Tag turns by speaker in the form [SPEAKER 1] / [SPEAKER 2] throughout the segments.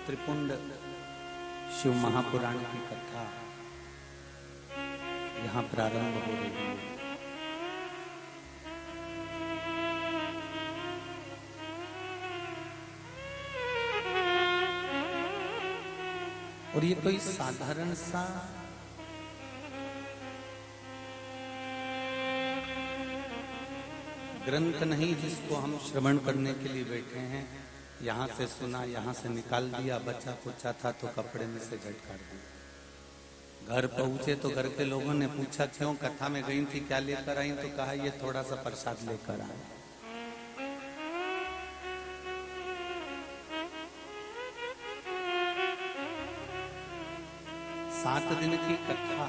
[SPEAKER 1] त्रिपुंड शिव महापुराण की कथा यहाँ प्रारंभ हो रही है। और ये कोई साधारण सा ग्रंथ नहीं जिसको हम श्रवण करने के लिए बैठे हैं। यहाँ से सुना, यहाँ से निकाल दिया, बचा कुचा था तो कपड़े में से झट काट दिया। घर पहुंचे तो घर के लोगों ने पूछा क्यों, कथा में गई थी, क्या लेकर आई? तो कहा ये थोड़ा सा प्रसाद लेकर आए। सात दिन की कथा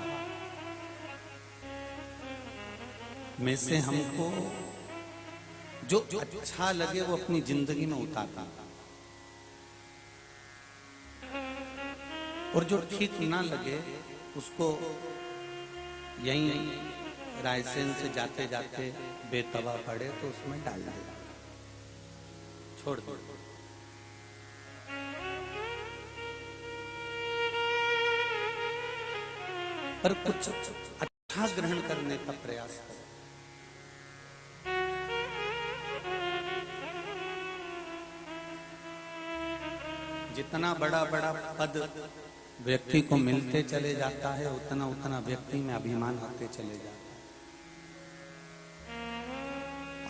[SPEAKER 1] में से हमको जो अच्छा लगे वो अपनी जिंदगी में उतारना, और जो ठीक ना लगे उसको यहीं रायसेन से जाते जाते बेतवा पड़े तो उसमें डाल दे, छोड़ दो। पर कुछ अच्छा ग्रहण करने का प्रयास करें। जितना बड़ा बड़ा पद व्यक्ति को मिलते चले जाता है, उतना उतना व्यक्ति में अभिमान आते चले जाता है।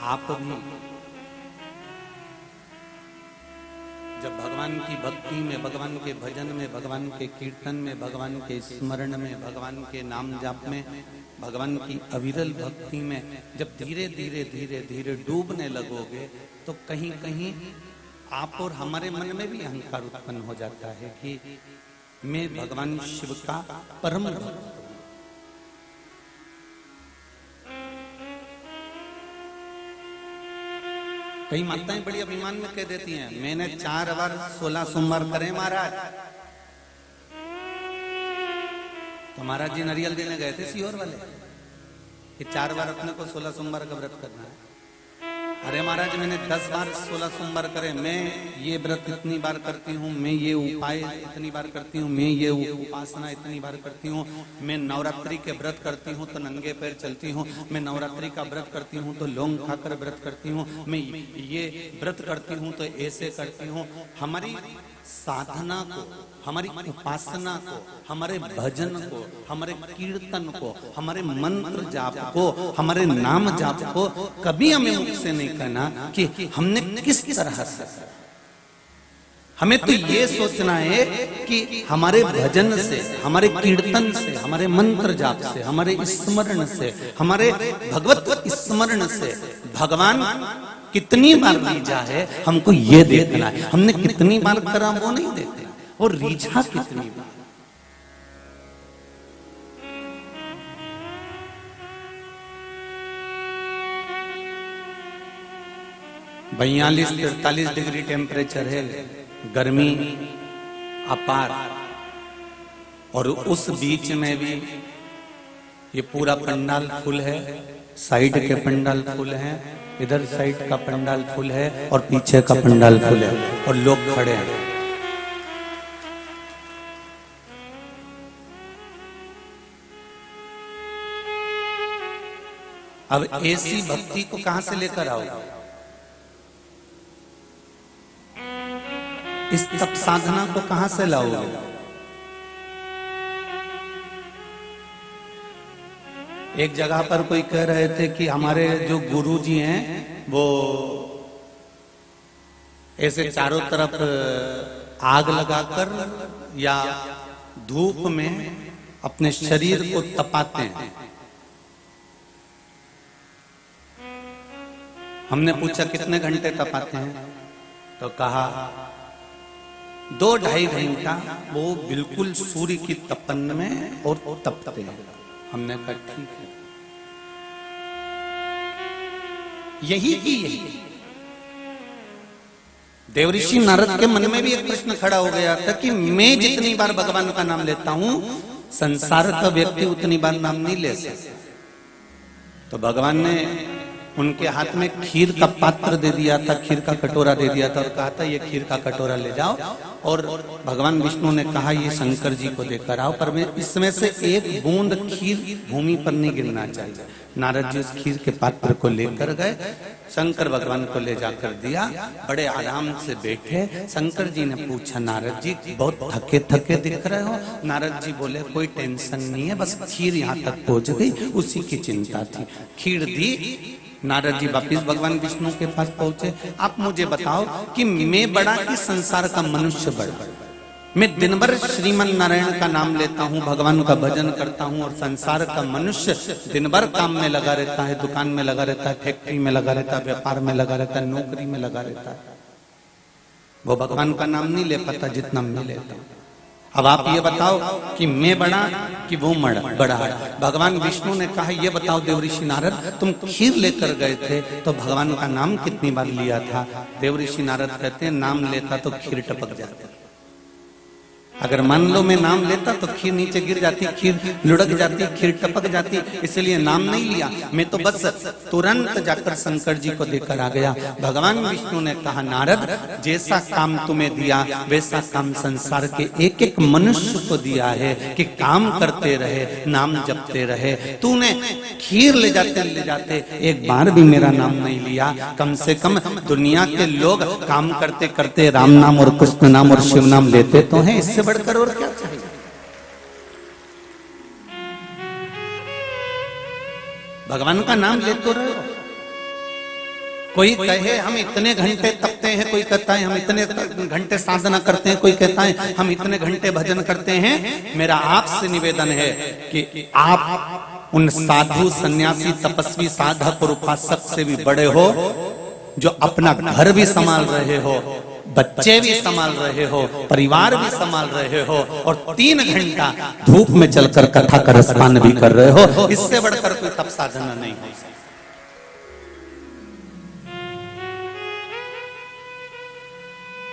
[SPEAKER 1] आप भी जब भगवान की भक्ति में, भगवान के भजन में, भगवान के कीर्तन में, भगवान के स्मरण में, भगवान के नाम जाप में, भगवान की अविरल भक्ति में जब धीरे धीरे धीरे धीरे डूबने लगोगे तो कहीं कहीं आप और हमारे मन में भी अहंकार उत्पन्न हो जाता है कि मैं भगवान शिव का परम भक्त हूं। कई माताएं बड़ी अभिमान में कह देती हैं मैंने 4 बार 16 सोमवार करे महाराज। तो महाराज जी नारियल देने गए थे सीहोर वाले कि 4 बार अपने को 16 सोमवार का व्रत करना है। अरे महाराज मैंने 10 बार 16 सोमवार करे, मैं ये व्रत इतनी बार करती हूँ, मैं ये उपाय इतनी बार करती हूँ, मैं ये उपासना इतनी बार करती हूँ, मैं नवरात्रि के व्रत करती हूँ तो नंगे पैर चलती हूँ, मैं नवरात्रि का व्रत करती हूँ तो लौंग खाकर व्रत करती हूँ, मैं ये व्रत करती हूँ तो ऐसे करती हूँ। हमारी साधना को, हमारी उपासना को, हमारे भजन को, हमारे कीर्तन को, हमारे मंत्र जाप को, हमारे नाम जाप को कभी हमें मुख से नहीं कहना कि हमने किस तरह से। हमें तो ये सोचना है कि हमारे भजन से, हमारे कीर्तन से, हमारे मंत्र जाप से, हमारे स्मरण से, हमारे भगवत स्मरण से भगवान कितनी बार रीझा है हमको ये देखना है। हमने कितनी बार करा वो नहीं देखना, और रीझा कितनी बार। 42-43 डिग्री टेम्परेचर है, गर्मी अपार, और उस बीच में भी ये पूरा पंडाल फुल है। साइड के पंडाल फुल है, इधर साइड का पंडाल फुल है, और पीछे का पंडाल फुल है, और लोग खड़े हैं। अब ऐसी भक्ति को कहां से लेकर आओ? इस तप साधना को कहां से लाओगे? एक जगह पर कोई कह रहे थे कि हमारे जो गुरु जी हैं वो ऐसे चारों तरफ आग लगाकर या धूप में अपने शरीर को तपाते हैं। हमने पूछा कितने घंटे तपाते हैं? तो कहा 2-2.5 घंटा वो बिल्कुल सूर्य की तपन में और तपते हैं। हमने कहा ठीक है। यही की यही देवऋषि नारद के मन में भी एक प्रश्न खड़ा हो गया था कि मैं जितनी बार भगवान का नाम लेता हूं, संसार का व्यक्ति उतनी बार नाम नहीं ले सकता। तो भगवान ने उनके हाथ में खीर का पात्र दे दिया था, खीर का कटोरा दे दिया था और कहा था ये खीर का कटोरा ले जाओ। और भगवान विष्णु ने कहा ये शंकर जी को देकर आओ, पर इसमें से एक बूंद खीर भूमि पर नहीं गिरना चाहिए। नारद जी उस खीर के पात्र को लेकर गए, शंकर भगवान को ले जाकर दिया, बड़े आराम से बैठे। शंकर जी ने पूछा नारद जी बहुत थके थके दिख रहे हो। नारद जी बोले कोई टेंशन नहीं है, बस खीर यहाँ तक पहुंच गई, उसी की चिंता थी। खीर दी, नारद जी वापिस भगवान विष्णु के पास पहुंचे। आप मुझे बताओ कि मैं बड़ा कि संसार का मनुष्य बड़ा? मैं दिन भर श्रीमन नारायण का नाम लेता हूँ, भगवान का भजन करता हूँ, और संसार का मनुष्य दिन भर काम में लगा रहता है, दुकान में लगा रहता है, फैक्ट्री में लगा रहता है, व्यापार में लगा रहता है, नौकरी में लगा रहता है। वो भगवान का नाम नहीं ले पाता जितना मैं लेता हूँ। अब आप ये बताओ कि मैं बड़ा कि वो बड़ा है? भगवान विष्णु ने कहा ये बताओ देवऋषि नारद, तुम खीर लेकर गए थे तो भगवान का नाम कितनी बार लिया था? देवऋषि नारद कहते हैं नाम लेता तो खीर टपक जाती। अगर मान लो मैं नाम लेता तो खीर नीचे गिर जाती, खीर लुढ़क जाती, खीर टपक जाती, इसलिए नाम नहीं लिया। मैं तो बस तुरंत जाकर शंकर जी को देकर आ गया। भगवान विष्णु ने कहा नारद जैसा काम तुम्हें दिया वैसा काम संसार के एक एक मनुष्य को दिया है कि काम करते रहे, नाम जपते रहे। तूने खीर ले जाते एक बार भी मेरा नाम नहीं लिया। कम से कम दुनिया के लोग काम करते करते राम नाम और कृष्ण नाम और शिव नाम लेते तो हैं, इससे बढ़कर और क्या चाहिए? भगवान का नाम ले तो रहे हो। कोई कहे हम इतने घंटे तपते हैं, कोई कहता है हम इतने घंटे साधना करते हैं, कोई कहता है हम इतने घंटे भजन करते हैं। मेरा आपसे निवेदन है कि आप उन साधु सन्यासी तपस्वी साधक और उपासक से भी बड़े हो, जो अपना घर भी संभाल रहे हो, बच्चे भी संभाल रहे हो, परिवार भी संभाल रहे हो, और 3 घंटा धूप में चलकर कथा का रसपान भी कर रहे हो। इससे बढ़कर कोई तप साधना नहीं हो सकती।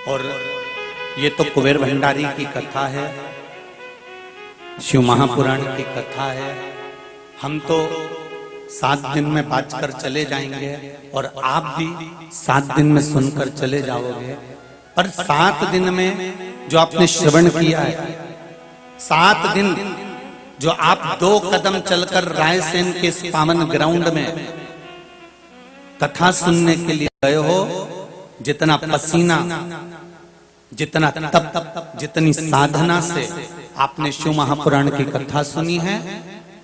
[SPEAKER 1] और ये तो कुबेर भंडारी की कथा है, शिव महापुराण की कथा है। हम तो 7 दिन में बाँचकर चले जाएंगे और आप भी 7 दिन में सुनकर चले जाओगे। पर 7 दिन में जो आपने श्रवण किया है, 7 दिन जो आप 2 कदम चलकर रायसेन के इस पावन ग्राउंड में कथा सुनने के लिए गए हो, जितना पसीना, जितना तप, जितनी साधना से आपने शिव महापुराण की कथा सुनी है,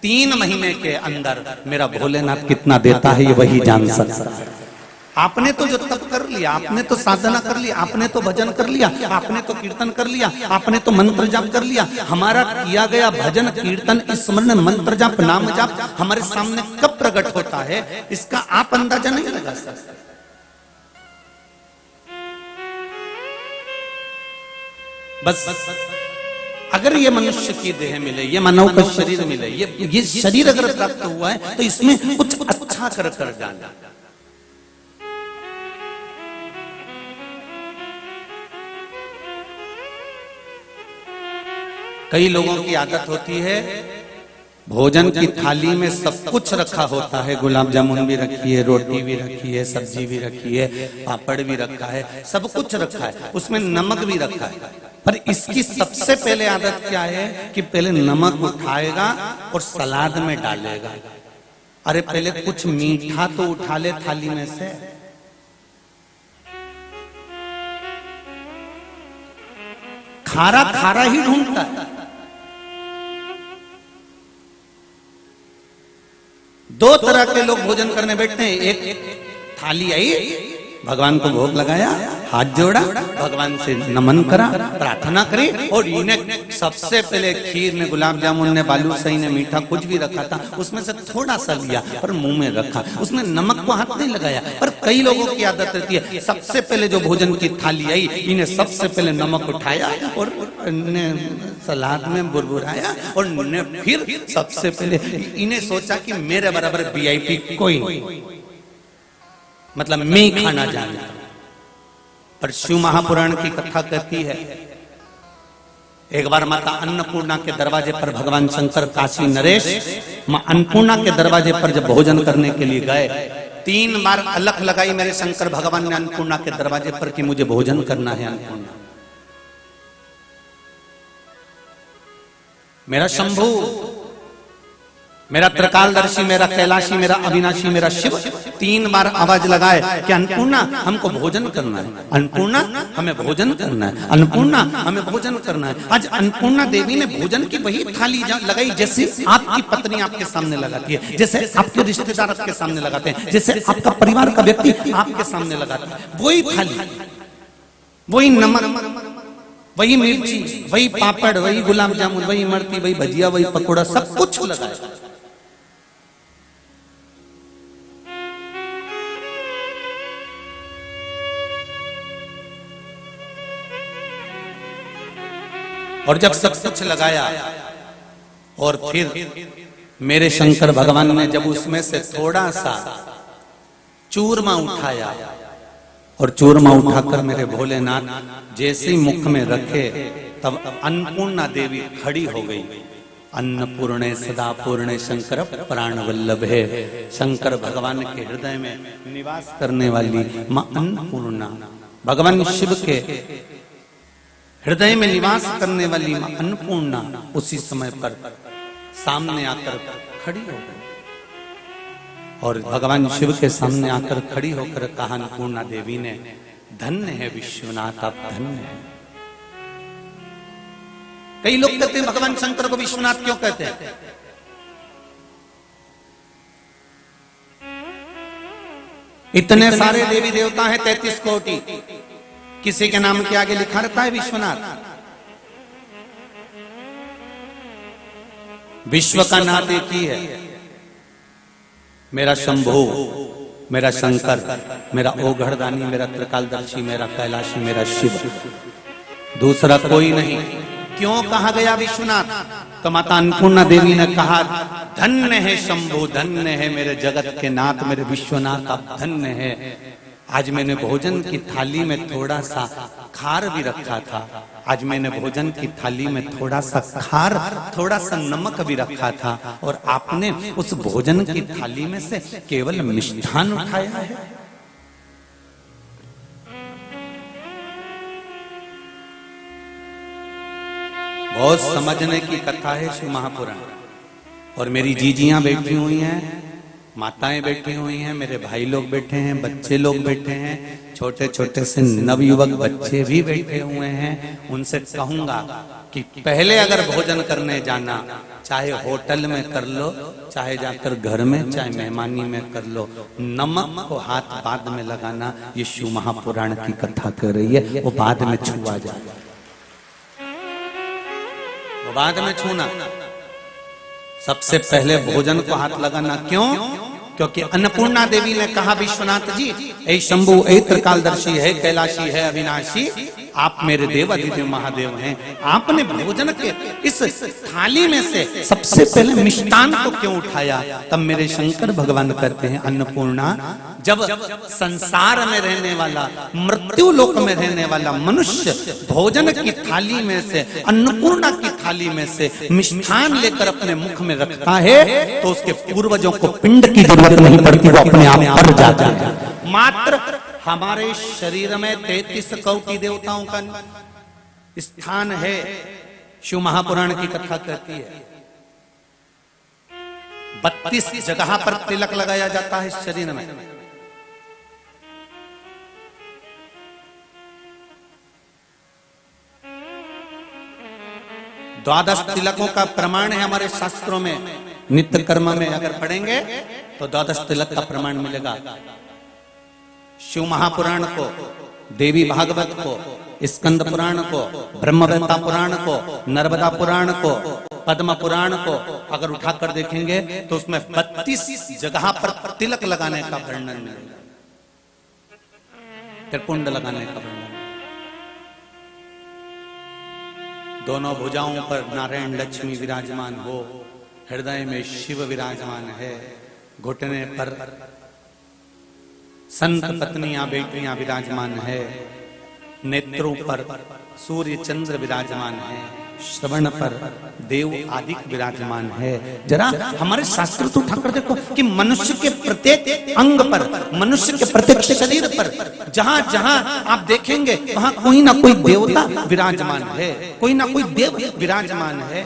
[SPEAKER 1] 3 महीने के अंदर मेरा भोलेनाथ कितना देता है ये वही जान सकता है। आपने तो जो तप कर लिया, आपने तो साधना कर लिया, आपने तो भजन कर लिया, आपने तो कीर्तन कर लिया, आपने तो मंत्र जाप कर लिया। हमारा किया गया भजन कीर्तन स्मरण मंत्र जाप नाम जाप हमारे सामने कब प्रकट होता है, इसका आप अंदाजा नहीं लगा सकते। बस अगर ये मनुष्य की देह मिले, ये मानव का शरीर मिले, ये शरीर अगर प्राप्त हुआ है तो इसमें कुछ अच्छा कर जाना। कई लोगों की आदत होती है भोजन की थाली में सब कुछ रखा होता है, गुलाब जामुन भी रखी है, रोटी भी रखी है, सब्जी भी रखी है, पापड़ भी रखा है, सब कुछ रखा है, उसमें नमक भी रखा है। पर इसकी सबसे पहले आदत क्या है कि पहले नमक उठाएगा और सलाद में डालेगा। अरे पहले कुछ मीठा तो उठा ले थाली में से। खारा खारा ही ढूंढता है। 2 तरह के लोग भोजन करने बैठते हैं। एक थाली आई, भगवान को भोग लगाया, हाथ जोड़ा, भगवान से नमन करा, प्रार्थना करी, और इन्हें सबसे पहले खीर ने, गुलाब जामुन ने, बालूशाही ने, मीठा कुछ भी रखा था उसमें से थोड़ा सा लिया और मुंह में रखा, उसमें नमक को हाथ नहीं लगाया। पर कई लोगों की आदत रहती है सबसे पहले जो भोजन की थाली आई, इन्हें सबसे पहले नमक उठाया और सलाद में बुरबुराया, और फिर सबसे पहले इन्हें सोचा कि मेरे बराबर वीआईपी कोई नहीं, मतलब मैं ही खाना जानता। पर शिव महापुराण की कथा कहती है एक बार माता अन्नपूर्णा के दरवाजे पर भगवान शंकर, काशी नरेश मां अन्नपूर्णा के दरवाजे पर जब भोजन करने के लिए गए 3 बार अलख लगाई मेरे शंकर भगवान ने अन्नपूर्णा के दरवाजे पर कि मुझे भोजन करना है अन्नपूर्णा। मेरा शंभु, मेरा त्रिकालदर्शी, मेरा कैलाशी, मेरा अविनाशी, मेरा शिव 3 बार आवाज लगाए कि अन्नपूर्णा हमको भोजन करना है, अन्नपूर्णा हमें भोजन करना है, अन्नपूर्णा हमें भोजन करना है। आज अन्नपूर्णा देवी ने भोजन की वही थाली लगाई जैसे आपकी पत्नी आपके सामने लगाती है, जैसे आपके रिश्तेदार आपके सामने लगाते हैं, जैसे आपका परिवार का व्यक्ति आपके सामने लगाता है। वही थाली, वही नमक, वही मिर्ची, वही पापड़, वही गुलाब जामुन, वही इमरती, वही भजिया, वही पकौड़ा, सब कुछ लगाया। और जब सब कुछ लगाया और फिर मेरे शंकर भगवान ने जब उसमें से थोड़ा सा चूरमा उठाया और चूरमा उठाकर मेरे भोलेनाथ जैसे मुख में रखे तब अन्नपूर्णा देवी खड़ी हो गई। अन्नपूर्णे सदा पूर्णे शंकर प्राण वल्लभ है। शंकर भगवान के हृदय में निवास करने वाली मां अन्नपूर्णा, भगवान शिव के हृदय में निवास करने वाली मां अन्नपूर्णा उसी समय पर सामने आकर खड़ी हो गई और भगवान शिव के सामने आकर खड़ी होकर कहा अन्नपूर्णा देवी ने, धन्य है विश्वनाथ, आप धन्य है। कई लोग कहते हैं भगवान शंकर को विश्वनाथ क्यों कहते हैं? इतने सारे देवी देवता हैं 33 कोटि, किसी के नाम के आगे लिखा रहता है विश्वनाथ। विश्व का नाथ एक ही है, मेरा शंभु, मेरा शंकर, मेरा ओघड़दानी, मेरा त्रिकालदर्शी, मेरा कैलाशी, मेरा शिव, दूसरा कोई नहीं। क्यों कहा गया विश्वनाथ? तो माता अन्नपूर्णा देवी ने कहा, धन्य है शंभु, धन्य है मेरे जगत के नाथ, मेरे विश्वनाथ, आप धन्य है। आज मैंने भोजन की थाली में थोड़ा सा खार भी रखा था, आज मैंने भोजन की थाली में थोड़ा सा खार, थोड़ा सा नमक भी रखा था और आपने उस भोजन की थाली में से केवल मिष्ठान उठाया है। बहुत समझने की कथा है शिव महापुराण। और मेरी जीजियां बैठी हुई हैं, माताएं बैठी हुई हैं, मेरे भाई लोग बैठे हैं, बच्चे लोग बैठे हैं, छोटे छोटे से नवयुवक बच्चे भी बैठे हुए हैं। उनसे कहूंगा कि पहले अगर भोजन करने जाना, चाहे होटल में कर लो, चाहे जाकर घर में, चाहे मेहमानी में कर लो, नमक को हाथ बाद में लगाना, ये शिव महापुराण की कथा कर रही है। वो बाद में छुआ जाएगा, वो बाद में छूना, सबसे पहले भोजन को हाथ लगाना। क्यों? क्योंकि अन्नपूर्णा देवी ने कहा, विश्वनाथ जी, ऐ शंभु, ऐ त्रिकालदर्शी है, कैलाशी है, अविनाशी, आप मेरे देव अधिदेव महादेव हैं। आपने भोजन के इस थाली में से सबसे पहले मिष्टान को क्यों उठाया? तब मेरे शंकर भगवान कहते हैं, अन्नपूर्णा, जब संसार में रहने वाला, मृत्यु लोक में रहने वाला मनुष्य भोजन की थाली में से, अन्नपूर्णा की थाली में से मिष्ठान लेकर अपने मुख में रखता है तो उसके पूर्वजों को पिंड की जरूरत नहीं पड़ती, वो अपने आप मर जाता है। मात्र हमारे शरीर में 33 कोटि देवताओं का स्थान है। शिव महापुराण की कथा कहती है 32 जगह पर तिलक लगाया जाता है इस शरीर में। द्वादश तिलकों का प्रमाण है हमारे शास्त्रों में। नित्य कर्म में अगर पढ़ेंगे तो द्वादश तिलक का प्रमाण मिलेगा। शिव महापुराण को, देवी भागवत को, स्कंद पुराण को, ब्रह्मवेत्ता पुराण को, नर्मदा पुराण को, पद्म पुराण को अगर उठाकर देखेंगे तो उसमें 32 जगह पर तिलक लगाने का वर्णन मिलेगा, त्रिपुंड लगाने का वर्णन। दोनों भुजाओं पर नारायण लक्ष्मी विराजमान हो, हृदय में शिव विराजमान है, घुटने पर संत पत्नियां बेटियां विराजमान है, नेत्रों पर सूर्य चंद्र विराजमान है, श्रवण पर देव आदि विराजमान है। जरा हमारे शास्त्र तो उठाकर देखो कि मनुष्य के प्रत्येक अंग पर, मनुष्य के प्रत्येक शरीर पर जहां जहां आप देखेंगे वहां कोई ना कोई देवता विराजमान है, कोई ना कोई देव विराजमान है।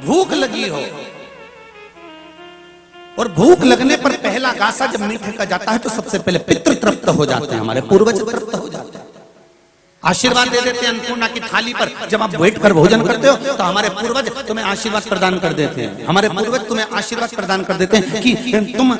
[SPEAKER 1] भूख लगी हो और भूख लगने पर पहला गासा जब मीठे का जाता है तो सबसे पहले पितृ तृप्त हो जाते हैं, हमारे पूर्वज तृप्त हो जाते हैं, आशीर्वाद दे देते हैं। अन्नपूर्णा की थाली पर जब आप बैठकर भोजन करते हो तो हमारे पूर्वज तुम्हें आशीर्वाद प्रदान कर देते हैं, हमारे पूर्वज तुम्हें आशीर्वाद प्रदान कर देते हैं कि तुम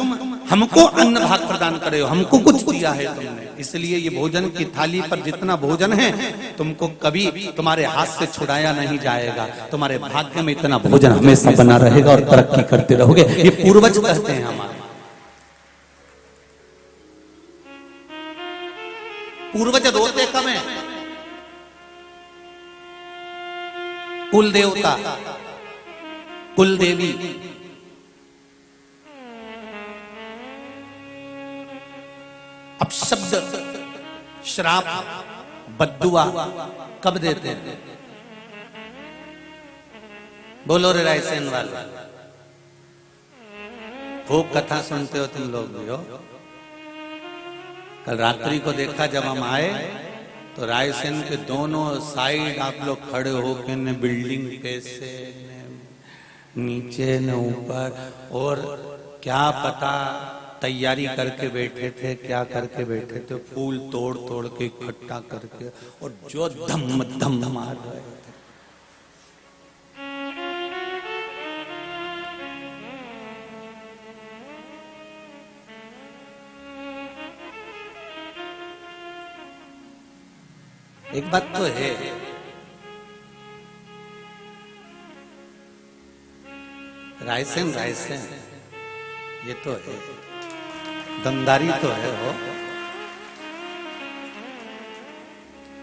[SPEAKER 1] हमको अन्न भाग प्रदान करे हो, हमको कुछ दिया है तुमने। इसलिए ये भोजन की थाली पर जितना भोजन है तुमको कभी तुम्हारे हाथ से छुड़ाया नहीं जाएगा, तुम्हारे भाग्य में इतना भोजन हमेशा बना रहेगा और तरक्की करते रहोगे। ये पूर्वज कहते हैं हमारे। पूर्वज रोते कम है, कुल देवता, कुल देवी, अब शब्द श्राप बद्दुआ कब देते हैं? बोलो रे रायसेन वाले, खूब कथा सुनते हो तुम लोग भी हो। कल रात्रि को देखा जब हम आए तो रायसेन के दोनों साइड आप लोग खड़े होके न बिल्डिंग पे से न नीचे न ऊपर, और क्या पता तैयारी करके बैठे थे, क्या करके बैठे थे, फूल तोड़ तोड़ के इकट्ठा करके, और जो धम धम मार रहे थे। एक बात तो है, रायसेन रायसेन ये तो है, दमदारी तो है हो,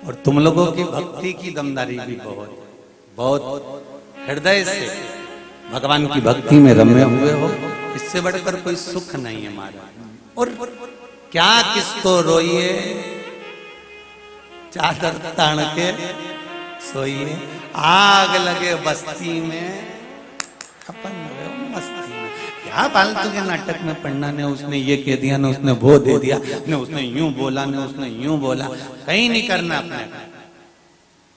[SPEAKER 1] और तुम लोगों की भक्ति की दमदारी भी बहुत बहुत हृदय से भगवान की भक्ति में रमे हुए हो। इससे बढ़कर कोई सुख नहीं है हमारा। और क्या किसको रोइए, चादर तान के सोइए, आग लगे बस्ती में अपन मस्ती में। क्या फालतू के नाटक में पढ़ना, ने उसने ये कह दिया, ने उसने वो दे दिया, ने उसने यूं बोला, ने उसने यूं बोला, कहीं नहीं करना अपने।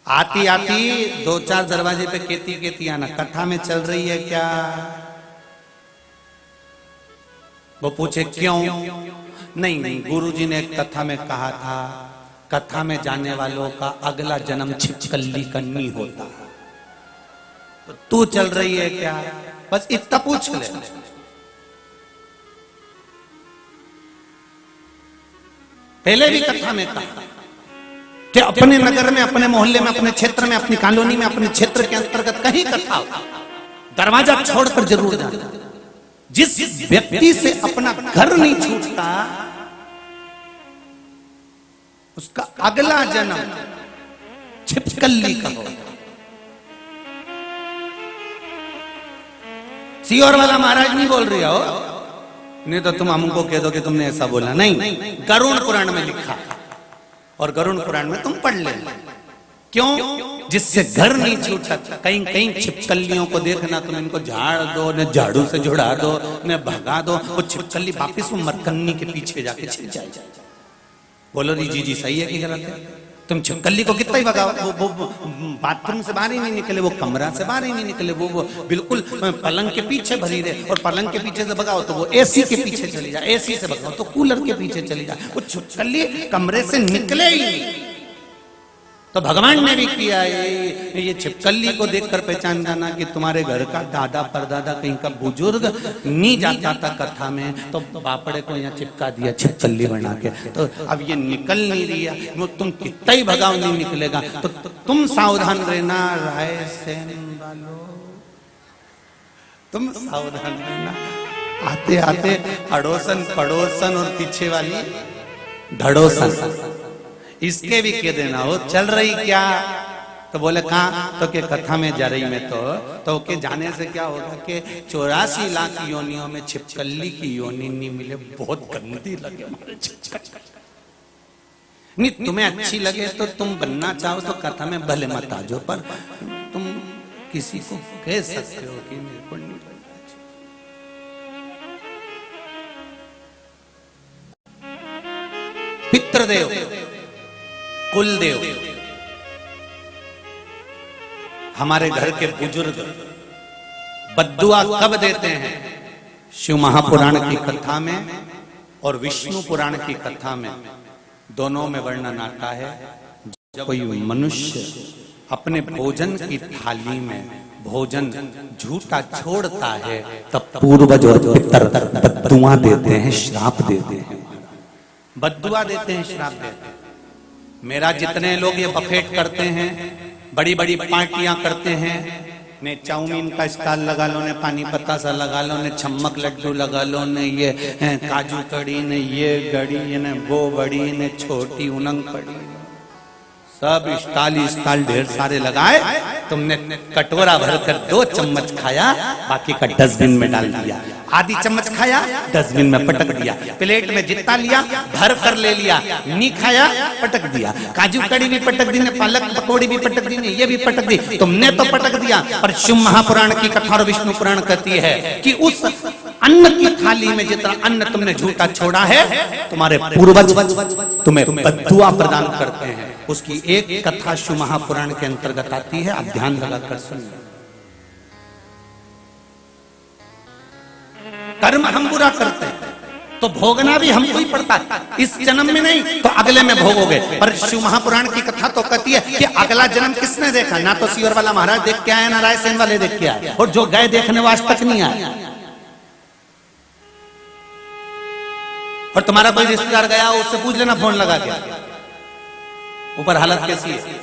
[SPEAKER 1] आती आती दो चार दरवाजे पे केती केती आना, कथा में चल रही है क्या? वो पूछे क्यों? नहीं, गुरुजी ने एक कथा में कहा था, कथा में जाने वालों का अगला जन्म छिपकली कन्नी होता। तो तू चल रही है क्या? बस इतना पूछ ले। पहले भी कथा में कहा कि अपने नगर में, अपने मोहल्ले में, अपने क्षेत्र में, अपनी कॉलोनी में, अपने क्षेत्र के अंतर्गत कहीं कथा हो, दरवाजा छोड़कर जरूर जाना। जिस व्यक्ति से अपना घर नहीं छूटता उसका अगला जन्म छिपकली का होगा। सीहोर वाला महाराज नहीं बोल रही हो, नहीं तो तुम हमको कह दो कि तुमने ऐसा बोला। नहीं, गरुड़ पुराण में लिखा, और गरुड़ पुराण में तुम पढ़ ले। क्यों? जिससे घर नहीं छूटा, कहीं कहीं छिपकलियों को देखना, तुम इनको झाड़ दो, न झाड़ू से जुड़ा दो, न भगा दो, वो छिपकली वापिस वो मरकन्नी के पीछे जाके छिप जाए। बोलो जी सही है कि गलत है? तुम छिपकली को कितना ही भगाओ, वो बाथरूम से बाहर ही नहीं निकले, वो कमरा से बाहर ही नहीं निकले, वो बिल्कुल पलंग के पीछे भरी रहे। और पलंग के पीछे से भगाओ तो वो एसी के पीछे चली जाए, एसी से भगाओ तो कूलर के पीछे चली जाए, वो छिपकली कमरे से निकले ही नहीं। तो भगवान ने भी किया ये छिपकली को देखकर पहचान जाना कि तुम्हारे घर का दादा परदादा कहीं का बुजुर्ग नहीं जाता था कथा में, तो बापड़े को यहाँ चिपका दिया छिपकली बना के। तो अब ये निकल नहीं रहा, वो तुम कितना ही भगाओ नहीं निकलेगा। तो तुम सावधान रहना रायसेन वालों, तुम सावधान रहना। आते आते अड़ोसन पड़ोसन और पीछे वाली धड़ोसन इसके भी कह देना हो चल रही क्या? तो बोले कहाँ? तो के कथा में जा रही मैं तो के जाने से क्या होगा कि 84 लाख योनियों में छिपकली की योनि नहीं मिले, बहुत गंदी लगे हमारे छिपकली। नहीं, तुम्हें अच्छी लगे तो तुम बनना चाहो तो कथा में भले मत आ जाओ, पर तुम किसी को कह सकते हो कि मेरे को नहीं बनना चाहिए। पितृदेव, कुलदेव, हमारे घर के बुजुर्ग बद्दुआ कब देते हैं? शिव महापुराण की कथा में और विष्णु पुराण की कथा में, दोनों में वर्णन आता है। जब कोई मनुष्य अपने भोजन की थाली में भोजन झूठा छोड़ता है, तब पूर्वज और पितर बद्दुआ देते हैं, श्राप देते हैं, बद्दुआ देते हैं, श्राप देते हैं। मेरा जितने लोग ये बफेट करते हैं, बड़ी बड़ी पार्टियां करते हैं, ने चाउमीन का स्टॉल लगा लो, ने पानी पतासा लगा लो, ने छम्मक लड्डू लगा लो, ने ये काजू कड़ी, ने ये गड़ी, ने वो बड़ी, ने छोटी उनंग पड़ी, सब स्टॉल ढेर सारे लगाए। तुमने कटोरा भरकर 2 चम्मच खाया, बाकी का डस्टबिन में डाल दिया। आधी चम्मच खाया, डस्टबिन में पटक दिया। प्लेट में जितना लिया भर कर ले लिया, नहीं खाया पटक दिया। काजू कड़ी भी पटक दी, ने पालक पकौड़ी भी पटक दी, ने ये भी पटक दी, तुमने तो पटक दिया। पर शिव महापुराण की कथा और विष्णु पुराण कहती है कि उस अन्न की थाली में जितना अन्न तुमने झूठा छोड़ा है, तुम्हारे पूर्वज तुम्हें बद्दुआ प्रदान करते हैं। उसकी एक कथा शिव महापुराण के अंतर्गत आती है, आप ध्यान लगाकर सुनिए। कर्म हम बुरा करते हैं तो भोगना भी हमको ही पड़ता है, इस जन्म में नहीं तो अगले में भोगोगे। पर शिव महापुराण की कथा तो कहती है कि अगला जन्म किसने देखा? ना तो सीवर वाला महाराज देख के आया, ना रायसेन वाले देख के आए, और जो गए देखने वो आज तक नहीं आया। और तुम्हारा कोई रिश्तेदार गया, उससे पूछ लेना फोन लगा के, ऊपर हालत कैसी है।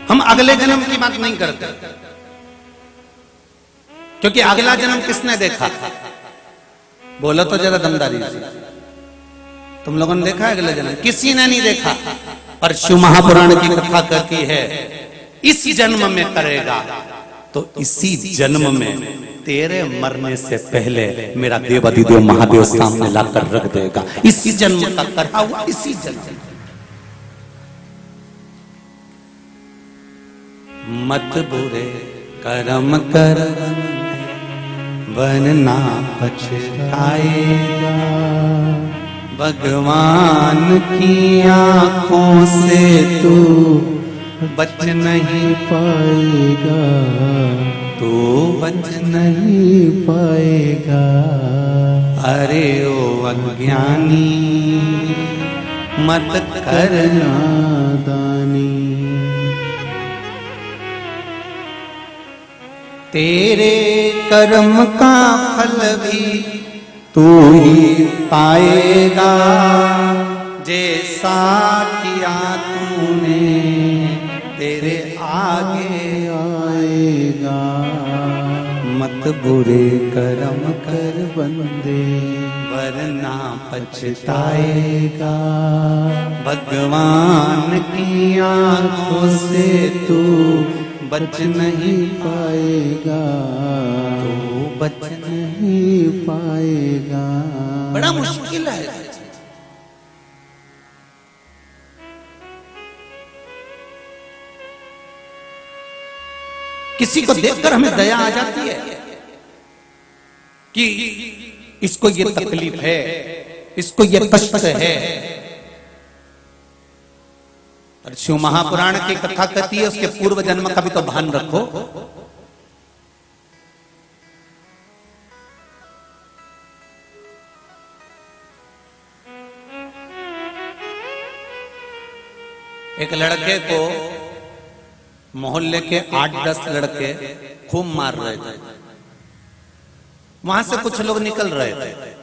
[SPEAKER 1] हम अगले जन्म की बात नहीं करते, क्योंकि अगला जन्म किसने देखा? बोलो तो जरा दमदारी से, तुम लोगों ने देखा है अगला जन्म? किसी ने नहीं देखा। पर शिव महापुराण की कथा कहती है इस जन्म में करेगा तो इसी जन्म में तेरे मरने से पहले मेरा देवाधिदेव महादेव सामने लाकर रख देगा। इसी जन्म का करा हुआ, इसी जन्म। मत बुरे कर्म कर वरना पछताएगा, भगवान की आंखों से तू बच नहीं पाएगा, तू बच नहीं पाएगा। अरे ओ अज्ञानी मत करना दानी, तेरे कर्म का फल भी तू ही पाएगा, जैसा किया तूने तेरे आगे आएगा। मत बुरे कर्म कर बंदे वरना पछताएगा, भगवान की आंखों से तू बच नहीं पाएगा, तू बच नहीं पाएगा। बड़ा मुश्किल है। किसी को देखकर हमें दया आ जाती है कि इसको ये तकलीफ है, इसको ये कष्ट है। और शिव महापुराण की कथा कहती है उसके पूर्व जन्म का भी तो भान रखो। एक लड़के को मोहल्ले के 8-10 लड़के खूब मार रहे थे। वहां से कुछ लोग निकल रहे थे।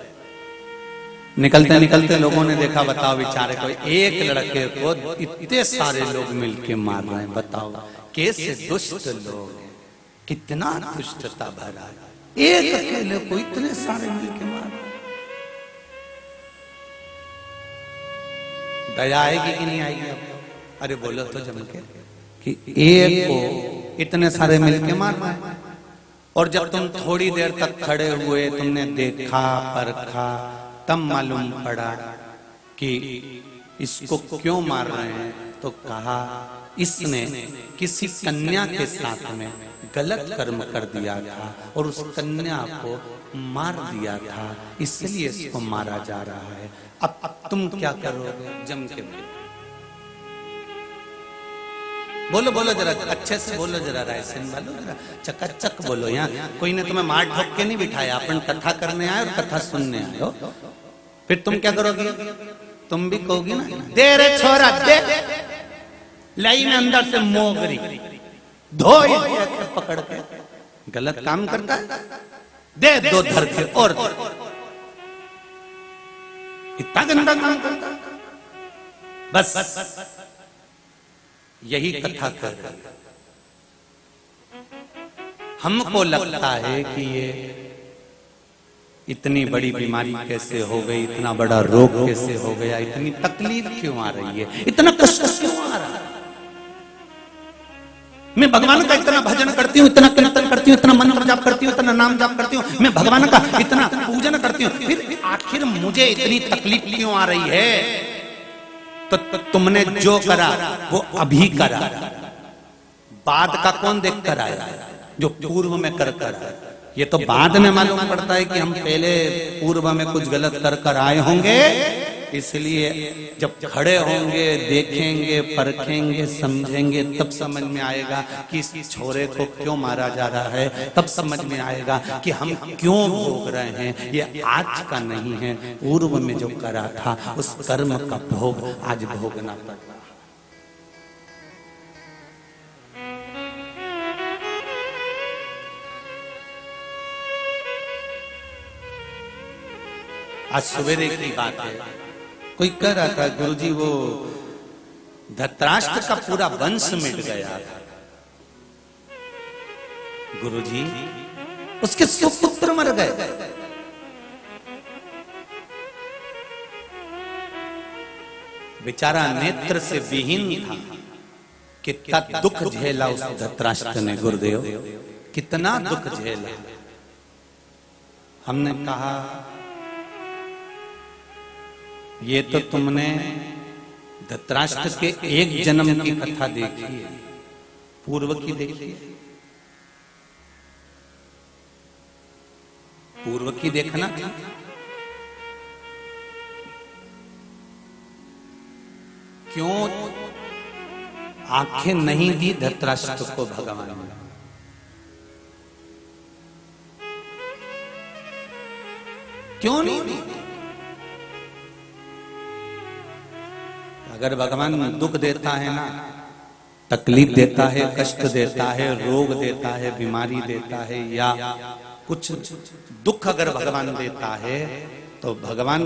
[SPEAKER 1] निकलते निकलते लोगों ने देखा, बताओ बेचारे को एक लड़के को इतने सारे लोग मिलके मार रहे हैं। बताओ कैसे दुष्ट लोग हैं, कितना दुष्टता भरा है। एक अकेले को इतने सारे मिलके मार रहे हैं। दया आएगी कि नहीं आएगी आपको? अरे बोलो तो जम के कि एक को इतने सारे मिलके मार रहे हैं। और जब तुम थोड़ी देर तक खड़े हुए, तुमने देखा परखा, तब मालूम पड़ा कि इसको क्यों मार रहे हैं, तो कहा इसने किसी कन्या के साथ में गलत कर्म कर दिया था और उस कन्या को मार दिया था, इसलिए इसको मारा जा रहा है। अब तुम क्या करोगे? जम के बोलो बोलो जरा, अच्छे से बोलो जरा, रायसेन वालों जरा चकाचक बोलो। यहाँ कोई ने तुम्हें मार ठोक के नहीं बिठाया, अपन कथा करने आए और कथा सुनने आए हो। फिर तुम क्या करोगी? तुम भी कहोगी ना, दे रे छोरा दे, लाई में अंदर से मोगरी धो पकड़ के, गलत काम करता है, दे दो धर के और इतना गंदा काम करता है। बस यही कथा कर रही है। हमको लगता है कि ये इतनी बड़ी बीमारी कैसे हो गई, इतना बड़ा रोग कैसे हो गया, इतनी तकलीफ क्यों आ रही है, इतना कष्ट क्यों आ रहा है। मैं भगवान का इतना भजन करती हूँ, इतना कीर्तन करती हूँ, इतना मंत्र जाप करती हूँ, इतना नाम जाप करती हूँ, मैं भगवान का इतना पूजन करती हूँ, फिर आखिर मुझे इतनी तकलीफ क्यों आ रही है? तो तुमने जो करा वो अभी करा, बाद का कौन देख कर आया? जो पूर्व में कर कर आया। ये तो बाद में मालूम पड़ता है कि हम पहले पूर्व में कुछ गलत कर कर आए होंगे, इसलिए जब खड़े होंगे, देखेंगे, परखेंगे, समझेंगे, तब समझ में आएगा कि इस छोरे को क्यों मारा जा रहा है, तब समझ में आएगा कि हम क्यों भोग रहे हैं। ये आज का नहीं है, पूर्व में जो करा था उस कर्म का भोग आज भोगना पड़ रहा है। आज सवेरे की बात है, कोई कह रहा था गुरुजी वो धृतराष्ट्र का पूरा वंश मिट गया था। गुरुजी उसके सुपुत्र मर गए। बेचारा नेत्र से विहीन था, कितना दुख झेला उस धृतराष्ट्र ने। गुरुदेव कितना दुख झेला। हमने कहा ये तो तुमने धृतराष्ट्र के एक जन्म की कथा देखी है, पूर्व की देखी है? पूर्व की देखना थी। क्यों आंखें नहीं दी धृतराष्ट्र को भगवान ने? क्यों नहीं दी? अगर भगवान दुख देता है ना, तकलीफ देता है, कष्ट देता है, रोग देता है, बीमारी देता है, या कुछ दुख अगर भगवान देता है, तो भगवान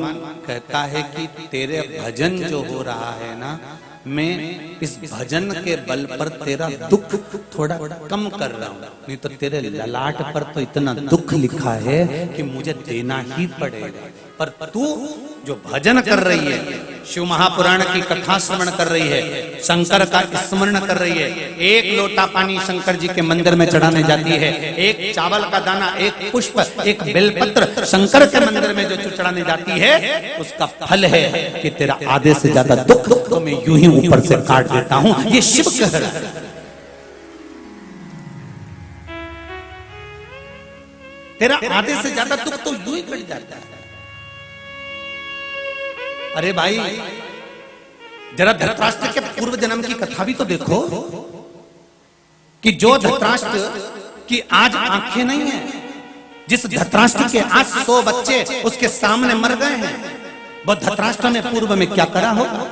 [SPEAKER 1] कहता है कि तेरे भजन जो हो रहा है ना, मैं इस भजन के बल पर तेरा दुख थोड़ा कम कर रहा हूं, नहीं तो तेरे ललाट पर तो इतना दुख लिखा है कि मुझे देना ही पड़ेगा। पर तू जो भजन कर रही है, शिव महापुराण की कथा श्रवण कर रही है, शंकर का स्मरण कर रही है, एक लोटा पानी शंकर जी के मंदिर में चढ़ाने जाती है, एक चावल का दाना, एक पुष्प, एक बेलपत्र शंकर के मंदिर में जो चढ़ाने जाती है, उसका फल है कि तेरा आधे से ज्यादा दुख तो मैं यूं ही ऊपर से काट देता हूं। ये शिव कह रहा है। तेरा आधे से ज्यादा दुख तो यूं ही कट जाता है। अरे भाई जरा धृतराष्ट्र के पूर्व जन्म की कथा भी तो देखो कि जो धृतराष्ट्र की आज आंखें नहीं है, जिस धृतराष्ट्र के आज 100 बच्चे उसके सामने मर गए हैं, वो धृतराष्ट्र ने पूर्व में क्या करा होगा?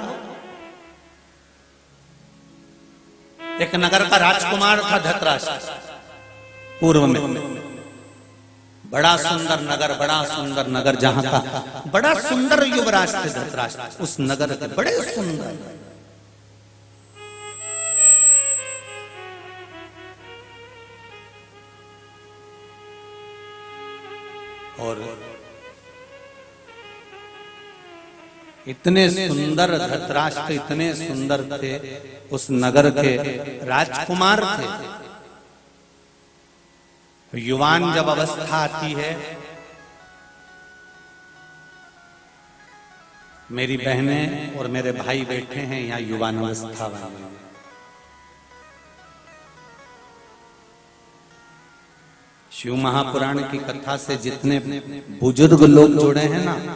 [SPEAKER 1] एक नगर का राजकुमार था धृतराष्ट्र। पूर्व में बड़ा सुंदर नगर, जहां का बड़ा सुंदर युवराज थे धृतराष्ट्र, उस नगर के बड़े सुंदर। और इतने सुंदर धृतराष्ट्र, इतने सुंदर थे, उस नगर के राजकुमार थे। युवान जब अवस्था आती है, मेरी बहनें और मेरे भाई बैठे हैं यहाँ युवान अवस्था वाले, शिव महापुराण की कथा से जितने बुजुर्ग लोग जुड़े हैं ना,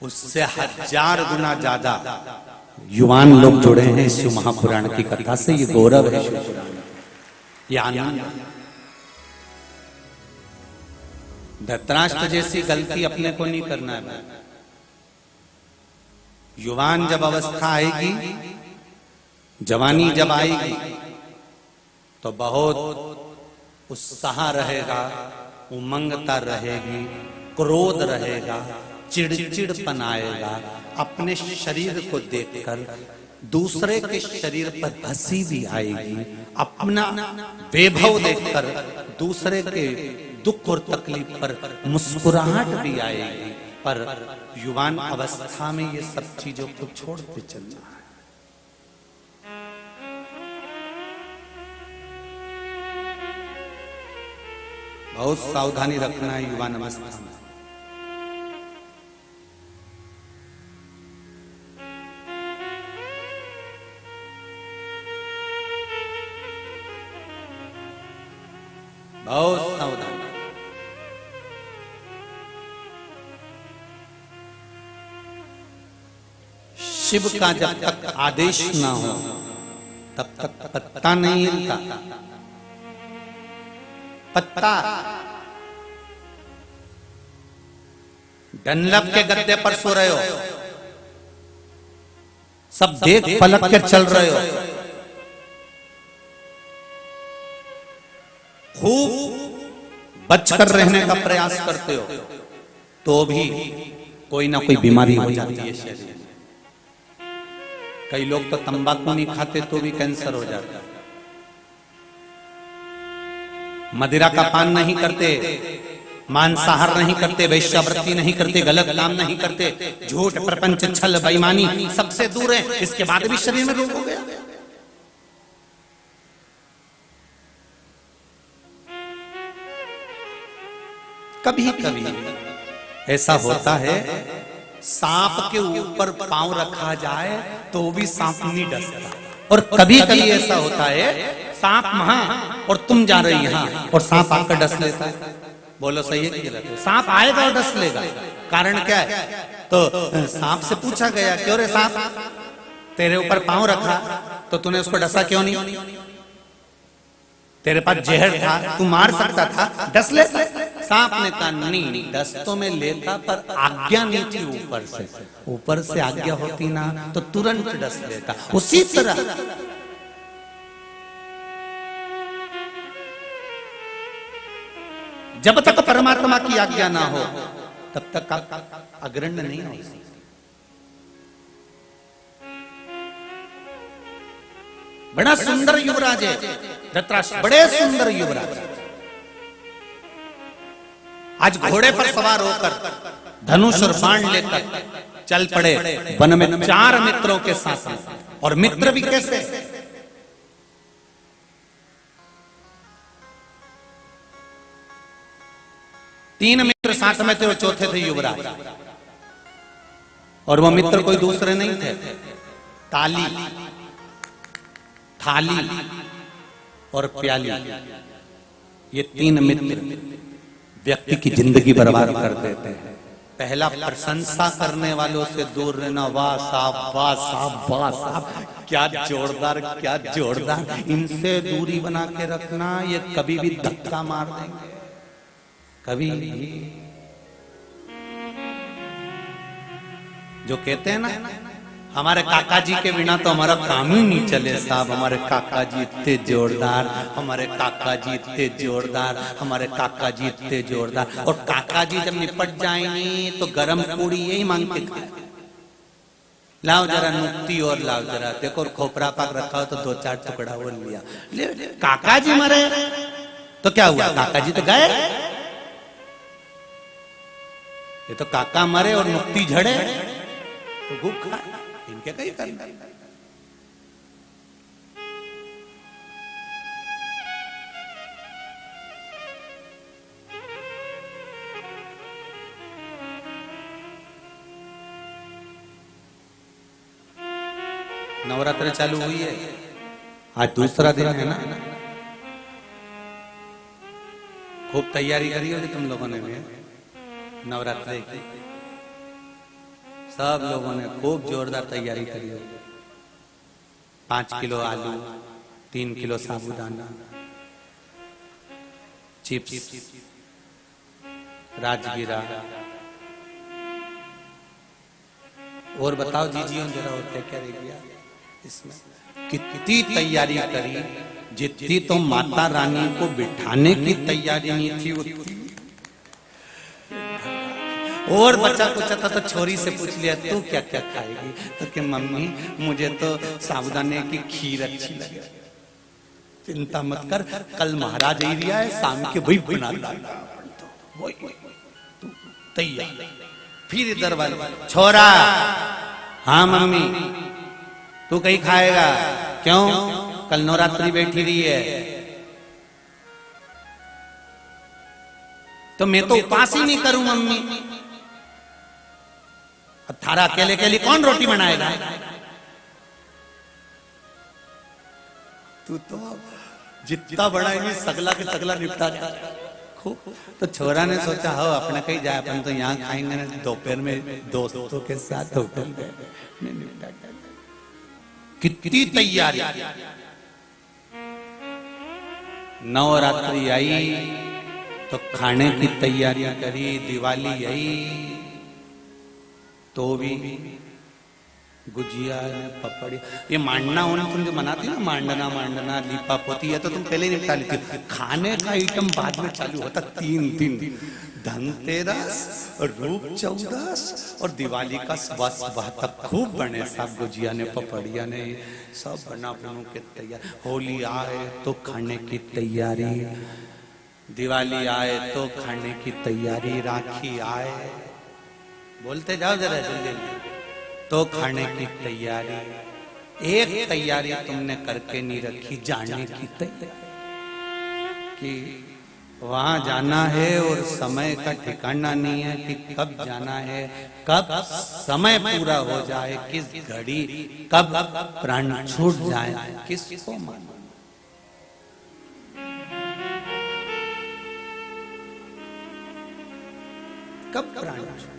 [SPEAKER 1] उससे 1000 गुना ज्यादा युवान लोग जुड़े हैं शिव महापुराण की कथा से। ये गौरव है शिव पुराण, ये आनंद। धृतराष्ट्र जैसी गलती अपने को नहीं करना है। युवान जब अवस्था आएगी, जवानी जब आएगी, तो बहुत उत्साह रहेगा, उमंगता रहेगी, क्रोध रहेगा, चिड़चिड़पन आएगा। अपने शरीर को देखकर दूसरे के शरीर पर हंसी भी आएगी, अपना वैभव देखकर दूसरे के दुख और तकलीफ पर मुस्कुराहट भी आएगी। पर युवान अवस्था में ये सब चीजों को छोड़ते चलना है। बहुत सावधानी रखना है युवान अवस्था में। बहुत सावधानी। शिव का जब तक आदेश ना हो तब तक पत्ता नहीं हिलता। पत्ता डनलप के गद्दे पर सो रहे हो, सब देख पलट कर चल रहे हो, खूब बचकर रहने का प्रयास करते हो, तो भी कोई ना कोई बीमारी हो जाती है शरीर में। कई लोग तो तंबाकू नहीं खाते तो भी कैंसर हो जाता है। मदिरा का पान नहीं करते, मांसाहार नहीं करते, वैश्यावृत्ति नहीं करते, गलत काम नहीं करते, झूठ प्रपंच छल बेईमानी सबसे दूर है, इसके बाद भी शरीर में रोग हो गया। कभी कभी ऐसा होता है, सांप के ऊपर पांव रखा जाए तो भी सांप नहीं डसता। और कभी कभी ऐसा होता है, सांप वहां और तुम जा रही यहां और सांप आकर डस लेता है। बोलो सही है कि गलत है? सांप आएगा और डस लेगा, कारण क्या है? तो सांप से पूछा गया, क्यों रे सांप, तेरे ऊपर पांव रखा तो तूने उसको डसा क्यों नहीं? तेरे पास जहर था, तू मार सकता था, डस लेता। सांप ने कहा नहीं, डस तो मैं लेता पर आज्ञा नहीं थी ऊपर से। ऊपर से आज्ञा होती ना तो तुरंत डस लेता। उसी तरह जब तक परमात्मा की आज्ञा ना हो तब तक आप अग्रण्य नहीं हो। बड़ा सुंदर युवराज है धृतराष्ट्र, बड़े सुंदर युवराज। आज घोड़े पर सवार होकर धनुष और बाण लेकर चल पड़े वन में 4 मित्रों के साथ। और मित्र भी कैसे? तीन मित्र साथ में थे और चौथे थे युवराज। और वो मित्र कोई दूसरे नहीं थे, ताली, थाली और प्याली। ये 3 मित्र व्यक्ति की जिंदगी बर्बाद कर देते हैं। पहला, प्रशंसा करने वालों से दूर रहना। वाह साहब, वाह साहब, वाह साहब, क्या जोरदार, क्या जोरदार। इनसे दूरी बना के रखना, ये कभी भी धक्का मार देंगे, कभी। जो कहते हैं ना, हमारे काका जी के बिना तो हमारा काम ही नहीं चले साहब, हमारे काका जी इतने जोरदार, हमारे काका जी इतने जोरदार, हमारे काका जी इतने जोरदार। और काका जी जब निपट जाएंगे तो गरम पूड़ी यही मांग के खाए, लाओ जरा नुक्ति और लाओ जरा, देखो और खोपरा पाक रखा हो तो 2-4 टुकड़ा वो लिया। काका जी मरे तो क्या हुआ, काका जी तो गए। ये तो काका मरे और नुक्ति झड़े तो भूख खाए, इनके कहीं करना। नवरात्र चालू हुई है, आज दूसरा दिन है ना। खूब तैयारी करी होगी तुम लोगों ने भी नवरात्रि की। सब लोगों ने खूब जोरदार तैयारी करी होगी। 5 किलो आलू, 3 किलो साबूदाना, चिप्स, राजगीरा। और बताओ जीजियों जरा और क्या क्या रह गया इसमें? कितनी तैयारी करी, जितनी तो माता रानी को बिठाने की तैयारी नहीं थी उतनी। और बच्चा पूछा था तो छोरी से पूछ लिया तू क्या क्या खाएगी, तो कि मम्मी मुझे तो साबूदाने की खीर अच्छी लगी। चिंता मत कर, कल महाराज एरिया है, शाम के वही बना डालना। तू तैयार। फिर इधर वाले छोरा, हाँ मम्मी तू कहीं खाएगा? क्यों? कल नवरात्रि बैठी रही है तो मैं तो उपास ही नहीं करूं मम्मी। अब थारा अकेले अकेले कौन रोटी बनाएगा? तू तो जितना बड़ा है सगला के सगला निपटा जाए। तो छोरा ने सोचा हो अपने कहीं जाए, अपन तो यहाँ खाएंगे ना, दोपहर में दोस्तों के साथ होटल में निपटा। कितनी तैयारी। नवरात्रि आई तो खाने की तैयारी करी, दिवाली आई तो भी गुजिया पपड़ी, ये मांडना होना तुम जो मनाती ना, मांडना लीपा पोती, है तो तुम पहले ही निपटा लेती। खाने का आइटम बाद में चालू होता। 3 दिन, धनतेरस, रूप चौदस और दिवाली का सुबह तक खूब बने सब गुजिया ने, पपड़िया ने, सब बना बनू के तैयार। होली आए तो खाने की तैयारी, दिवाली आए तो खाने की तैयारी, राखी आए, बोलते जाओ जरा जल्दी, तो खाने की तैयारी। एक तैयारी तुमने करके नहीं रखी, जाने की तैयारी कि वहां जाना है और समय का ठिकाना नहीं है कि कब जाना है, कब समय पूरा हो जाए, किस घड़ी कब प्राण छूट जाए, किसको मानो। कब प्राण छूट।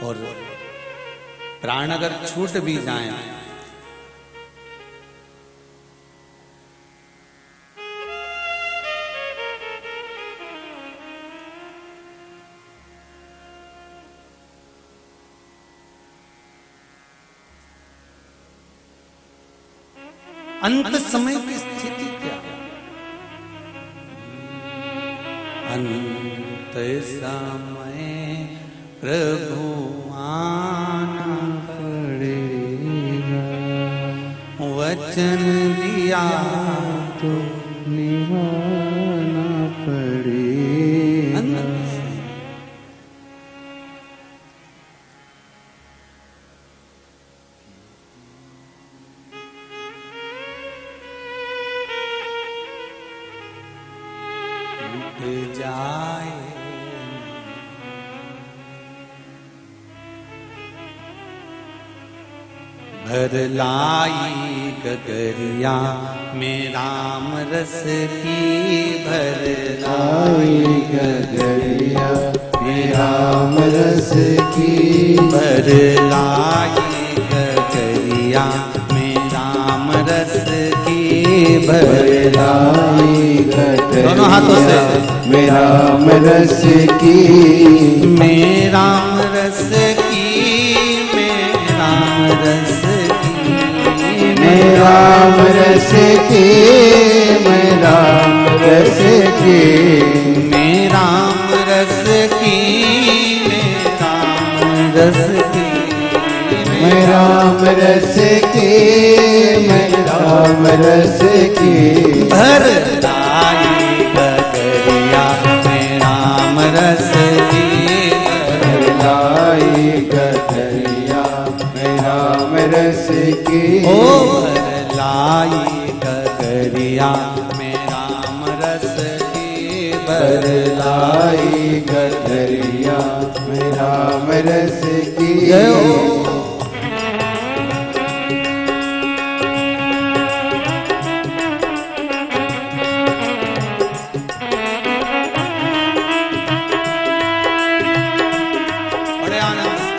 [SPEAKER 1] और प्राण अगर छूट भी जाए अंत समय की स्थिति क्या? अंत समय प्रभु आना पड़ेगा, वचन दिया तो निभाना पड़ेगा। टूट जाए भर लाई गगरिया में राम रस की, भर लाई गगरिया में राम रस की, भर लाई गगरिया में राम रस की, भर लाई गगरिया दोनों हाथों से में राम रस की, में राम रस की, में राम रस राम रस की, मैं राम रस की, मैं राम रस की, मैं राम रस की, मैं राम रस की, मैं राम रस की, भर लाई गगरिया में राम रस की, भर लाई गगरिया में राम रस की, ओ लाई गगरिया में राम रस की,
[SPEAKER 2] गगरिया में राम रस की।
[SPEAKER 1] जय हो। बड़े आनंद से।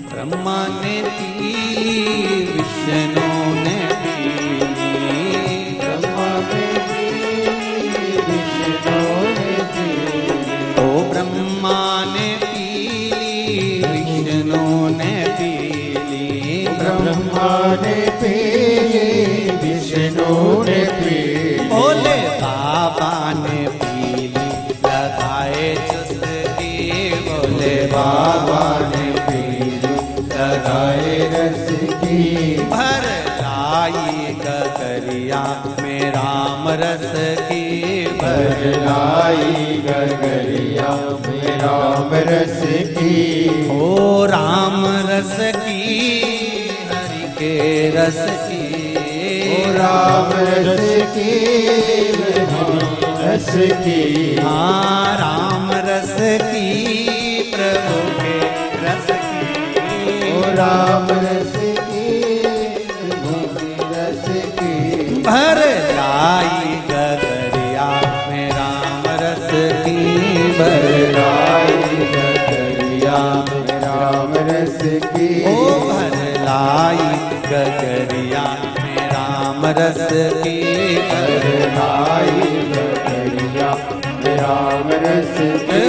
[SPEAKER 1] ब्रह्मा ने पी, विष्णु ने पी,
[SPEAKER 2] ब्रह्मा ने पी, विष्णु ने पी।
[SPEAKER 1] ओ ब्रह्मा ने पी, विष्णु ने पी,
[SPEAKER 2] ब्रह्मा ने पी, विष्णु ने पी।
[SPEAKER 1] भोले बाबा ने पी, लगाए चुस्की, भोले बाबा ने
[SPEAKER 2] लगाए रस की।
[SPEAKER 1] भर लाई गगरिया में राम रस की,
[SPEAKER 2] भर लाई गगरिया में राम रस की।
[SPEAKER 1] ओ राम रस की, हरि के रस की,
[SPEAKER 2] ओ राम रस की, रस की।
[SPEAKER 1] हाँ राम रस की, प्रभु के रस की,
[SPEAKER 2] राम रस की, भक्ति रस की।
[SPEAKER 1] भर लाई गगरिया में राम रस की, भर
[SPEAKER 2] लाई गगरिया में राम रस की।
[SPEAKER 1] ओ भर लाई गगरिया में राम रस की,
[SPEAKER 2] भर लाई गगरिया में राम रस की।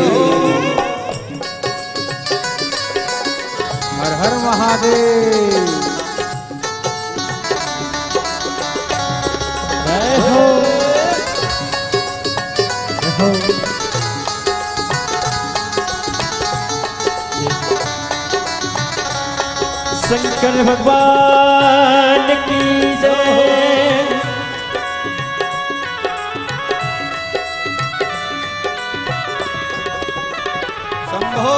[SPEAKER 2] हर हर महादेव। जय हो, जय हो।
[SPEAKER 3] शंकर भगवान की जय।
[SPEAKER 1] शंभो।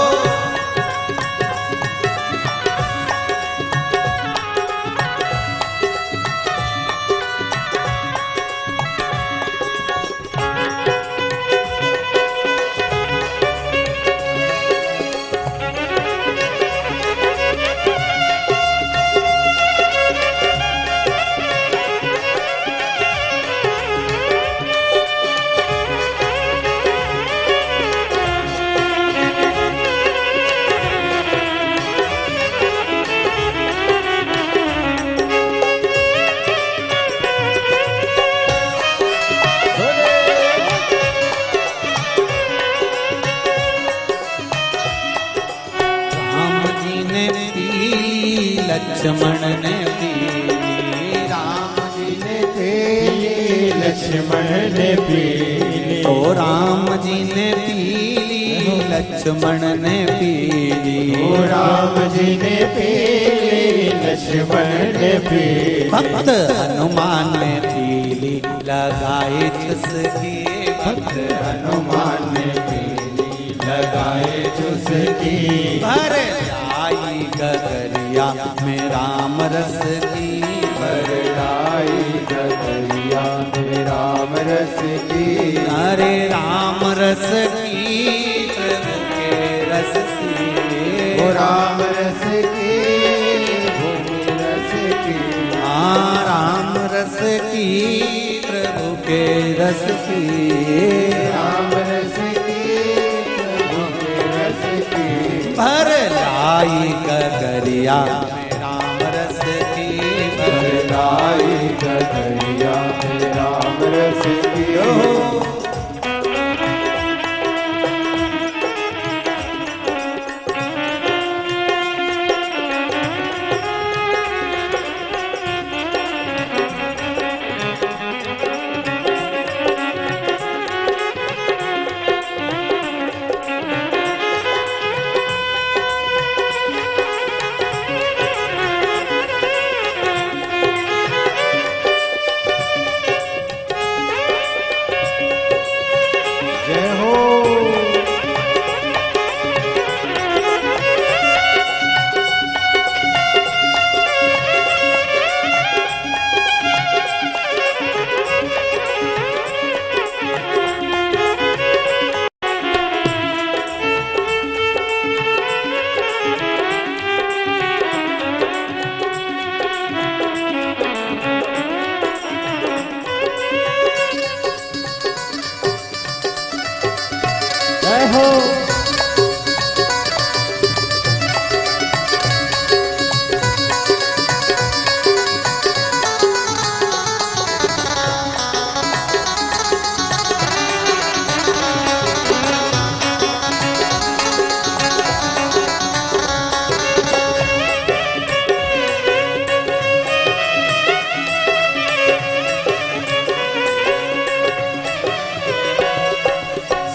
[SPEAKER 1] लक्ष्मण ने पीली,
[SPEAKER 2] राम जी ने पीली, लक्ष्मण ने पीली।
[SPEAKER 1] ओ राम जी ने पीली, लक्ष्मण ने पीली।
[SPEAKER 2] ओ राम जी ने पीली, लक्ष्मण ने पीली।
[SPEAKER 1] भक्त हनुमान ने पीली, लगाए चुस्की,
[SPEAKER 2] भक्त हनुमान ने पीली लगाए चुस्की।
[SPEAKER 1] भर लाई गगरिया में राम रस की,
[SPEAKER 2] भर लाई गगरिया में राम रस की।
[SPEAKER 1] अरे राम रस की प्रभु के रस की,
[SPEAKER 2] ओ राम रस की भूमि रस की।
[SPEAKER 1] हाँ राम रस की प्रभु के रस की,
[SPEAKER 2] राम रस की प्रभु के रस की।
[SPEAKER 1] भर लाई गगरिया में राम रस की,
[SPEAKER 2] भर लाई गगरिया में राम रस की। जय हो।
[SPEAKER 3] जय हो।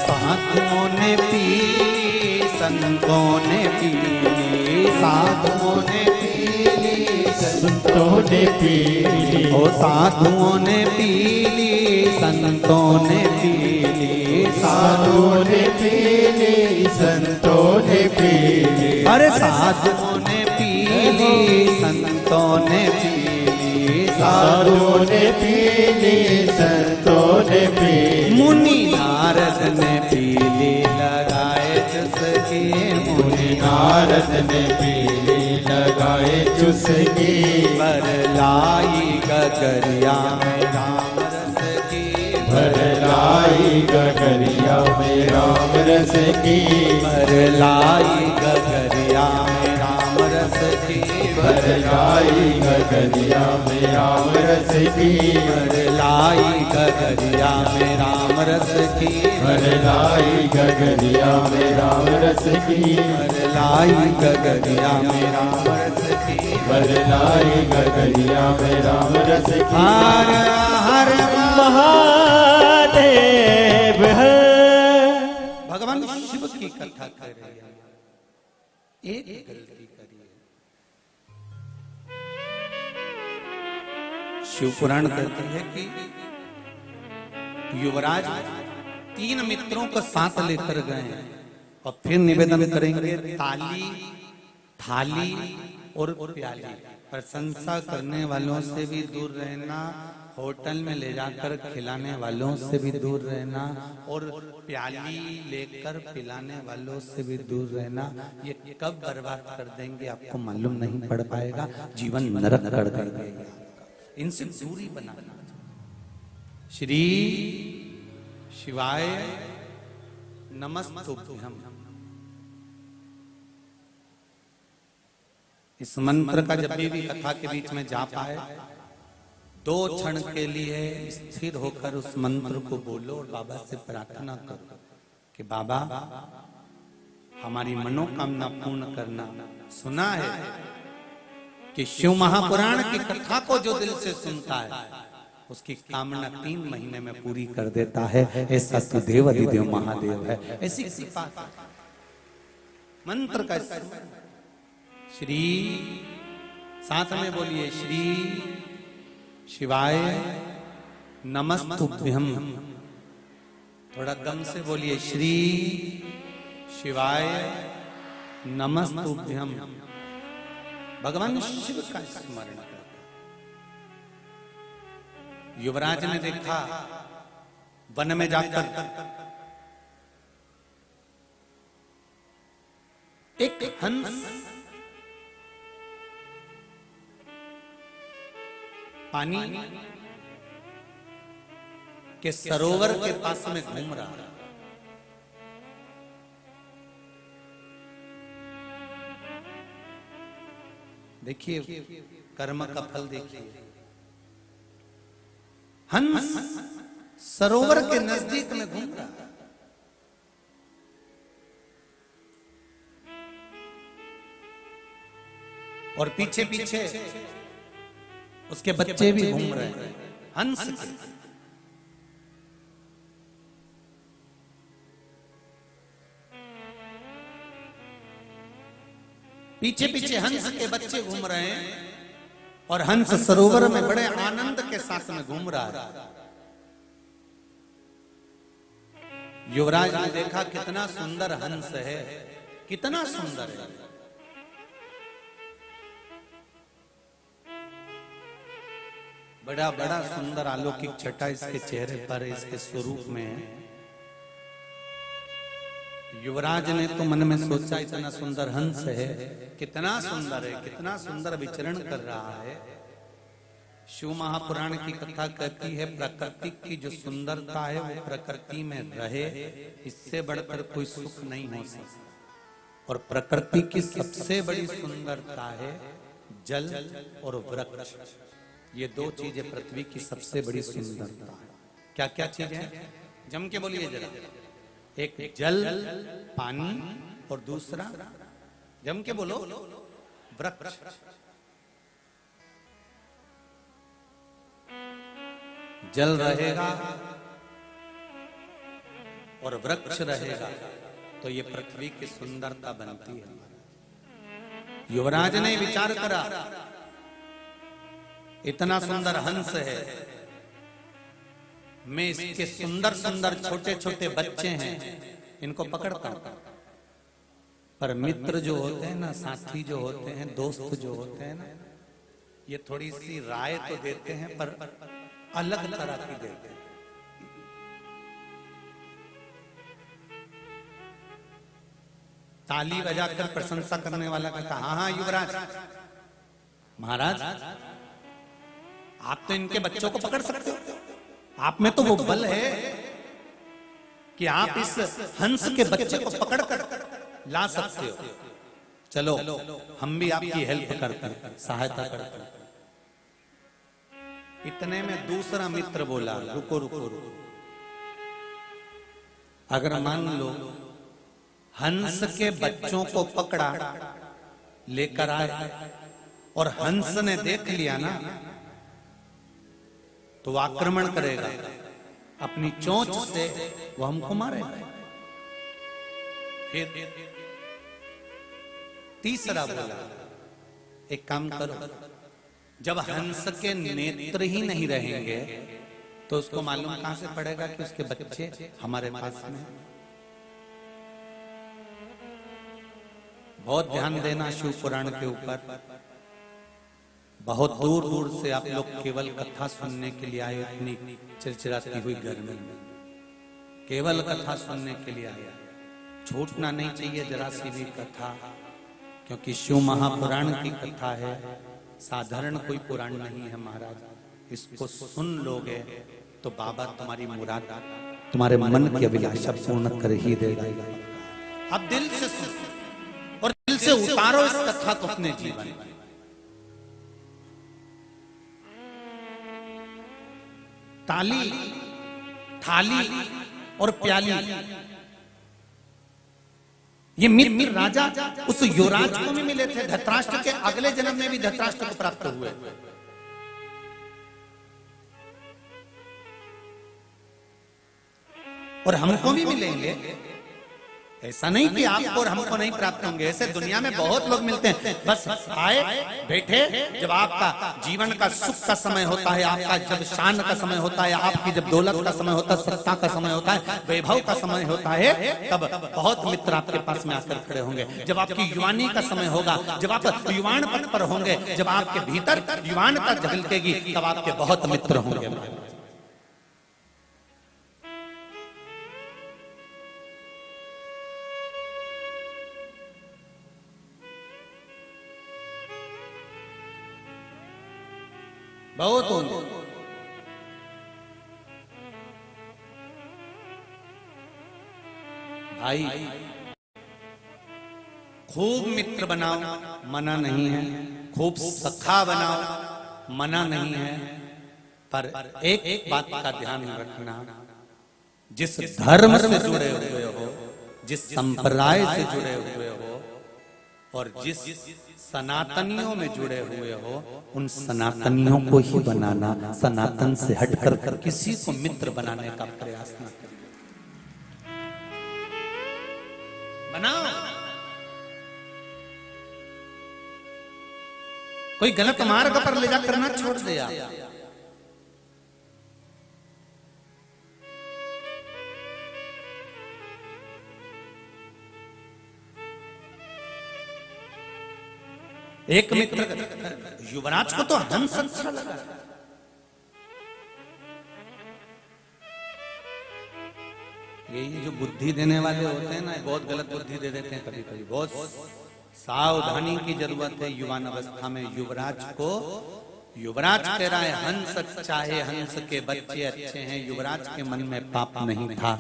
[SPEAKER 1] साधुओं ने पीली संतों ने पीली, साधुओं ने पीली
[SPEAKER 2] संतों ने पीली।
[SPEAKER 1] ओ साधुओं ने पीली संतों ने पीली,
[SPEAKER 2] साधुओं ने पीली संतों ने पीली।
[SPEAKER 1] अरे साधुओं ने पीली संतों ने पीली,
[SPEAKER 2] साधुओं ने पीली संतों ने पीली।
[SPEAKER 1] मुनि नारद ने पीली लगाए चुस्की, मुनि
[SPEAKER 2] नारद ने पीली लगाए चुस्की।
[SPEAKER 1] भर लाई गगरिया में राम रस की,
[SPEAKER 2] भर लाई गगरिया में राम रस की।
[SPEAKER 1] भर लाई गगरिया में राम रस की,
[SPEAKER 2] भर लाई गगरिया में राम रस की।
[SPEAKER 1] भर लाई गगरिया में राम रस की,
[SPEAKER 2] भर लाई गगरिया में राम रस की।
[SPEAKER 1] भर लाई गगरिया में राम रस की,
[SPEAKER 2] भर लाई गगरिया में राम रस की।
[SPEAKER 1] हर हर
[SPEAKER 3] महादेव है।
[SPEAKER 1] भगवान शिव की कथा कर रहे हैं, एक गलती करिए। शिव पुराण कहती है कि युवराज 3 मित्रों को साथ लेकर गए और फिर निवेदन करेंगे ताली, थाली और प्याली। प्रशंसा करने वालों से भी दूर रहना, होटल में ले जाकर खिलाने वालों से भी दूर रहना और प्याली लेकर पिलाने वालों से भी दूर रहना। ये कब बर्बाद कर देंगे आपको मालूम नहीं पड़ पाएगा, जीवन नरक कर देंगे। इनसे दूरी बनाना। श्री शिवाय नमस्तुभ्यम, इस मंत्र का जब भी कथा के बीच में जा पाए 2 क्षण के लिए स्थिर होकर उस मंत्र को बोलो और बाबा से प्रार्थना करो कि बाबा हमारी मनोकामना पूर्ण करना। सुना है कि शिव महापुराण की कथा को जो दिल से सुनता है उसकी कामना 3 महीने में पूरी कर देता है। ऐसा तो देव अधिदेव महादेव है, ऐसी कृपा। मंत्र का श्री, साथ में बोलिए श्री शिवाय नमस्तुभ्यम। थोड़ा दम से बोलिए, श्री शिवाय नमस्तुभ्यम। भगवान शिव का स्मरण करो। युवराज ने देखा वन में जाकर एक हंस पानी के सरोवर के पास में घूम रहा है। देखिए कर्म का फल देखिए। हंस सरोवर के नजदीक में घूम रहा है और पीछे पीछे उसके बच्चे भी घूम रहे हैं हंस के। पीछे पीछे हंस के बच्चे घूम रहे हैं और हंस सरोवर में बड़े आनंद के साथ में घूम रहा है। युवराज ने देखा कितना सुंदर हंस है, कितना सुंदर है। बड़ा बड़ा सुंदर अलौकिक छटा इसके चेहरे पर, इसके स्वरूप में है। युवराज ने तो मन में सोचा इतना सुंदर हंस है, कितना सुंदर है, कितना सुंदर विचरण कर रहा है। शिव महापुराण की कथा कहती है प्रकृति की जो सुंदरता है वो प्रकृति में रहे, इससे बढ़कर कोई सुख नहीं हो सकता। और प्रकृति की सबसे बड़ी सुंदरता है जल और वृक्ष। ये दो चीजें पृथ्वी की सबसे बड़ी सुंदरता है। क्या क्या चीजें हैं? जम के बोलिए जरा। एक जल पानी और दूसरा जम के बोलो वृक्ष। जल रहेगा और वृक्ष रहेगा तो ये पृथ्वी की सुंदरता बनती है। युवराज ने विचार करा इतना सुंदर हंस है, मैं इसके सुंदर सुंदर छोटे छोटे बच्चे हैं इनको पकड़ता हूं। पर मित्र जो होते हैं ना, साथी जो होते हैं, दोस्त जो होते हैं ना, ये थोड़ी सी राय तो देते हैं पर अलग तरह की देते हैं। ताली बजाकर प्रशंसा करने वाला कहता हाँ हाँ युवराज महाराज आप तो इनके बच्चों को पकड़ सकते हो, आप में तो वो बल है कि आप इस हंस के बच्चे को पकड़ कर ला सकते हो। चलो हम भी आपकी हेल्प करते हैं, सहायता करते हैं। इतने में दूसरा मित्र बोला रुको रुको रुको, अगर मान लो हंस के बच्चों को पकड़ा लेकर आए और हंस ने देख लिया ना तो वो आक्रमण करेगा, अपनी चोंच से वो हमको मारेगा। फिर तीसरा बोला एक काम करो, जब हंस के नेत्र ही नहीं रहेंगे तो उसको मालूम कहां से पड़ेगा कि उसके बच्चे हमारे पास में। बहुत ध्यान देना शिव पुराण के ऊपर। बहुत दूर दूर से आप लोग केवल कथा सुनने के लिए आए, इतनी चिलचिलाती हुई गर्मी में केवल कथा सुनने के लिए आए। छूटना नहीं चाहिए जरा सी भी कथा, क्योंकि शिव महापुराण की कथा है, साधारण कोई पुराण नहीं है महाराज। इसको सुन लोगे तो बाबा तुम्हारी मुराद, तुम्हारे मन की अभिलाषा पूर्ण कर ही देगा। अब दिल से सुनो और दिल से उतारो इस कथा को अपने जीवन में। ताली, थाली और प्याली, ये मित्र राजा उस युवराज को भी मिले थे। धृतराष्ट्र के अगले जन्म में भी धृतराष्ट्र को प्राप्त हुए। और हमको भी मिलेंगे। ऐसा नहीं कि आपको और हमको नहीं प्राप्त होंगे, ऐसे दुनिया में बहुत लोग मिलते हैं, बस आए बैठे, जब आपका जीवन का सुख का समय होता है, आपका जब शान का समय होता है, आपकी जब दौलत का समय होता है, सत्ता का समय होता है, वैभव का समय होता है, तब बहुत मित्र आपके पास में आकर खड़े होंगे। जब आपकी युवानी का समय होगा, जब आप युवान पद पर होंगे, जब आपके भीतर युवानता झलकेगी, तब आपके बहुत मित्र होंगे। बहुत होंगे। भाई खूब मित्र बनाओ, मना नहीं है, खूब सखा बनाओ, मना नहीं है, पर एक बात का ध्यान रखना, जिस धर्म से जुड़े हुए हो, जिस संप्रदाय से जुड़े हुए हो और जिस सनातनियों में जुड़े हुए हो, उन सनातनियों को ही बनाना, सनातन से हटकर किसी को मित्र बनाने का प्रयास न करें। बनाओ, कोई गलत मार्ग पर ले जाकर ना छोड़ दे आप। एक मित्र, युवराज को तो हंस अच्छा लगा। ये जो बुद्धि देने वाले होते हैं ना, बहुत गलत बुद्धि दे देते हैं कभी कभी। बहुत सावधानी की जरूरत है युवान अवस्था में। युवराज कह रहा है हंस अच्छा है, हंस के बच्चे अच्छे हैं। युवराज के मन में पाप नहीं था,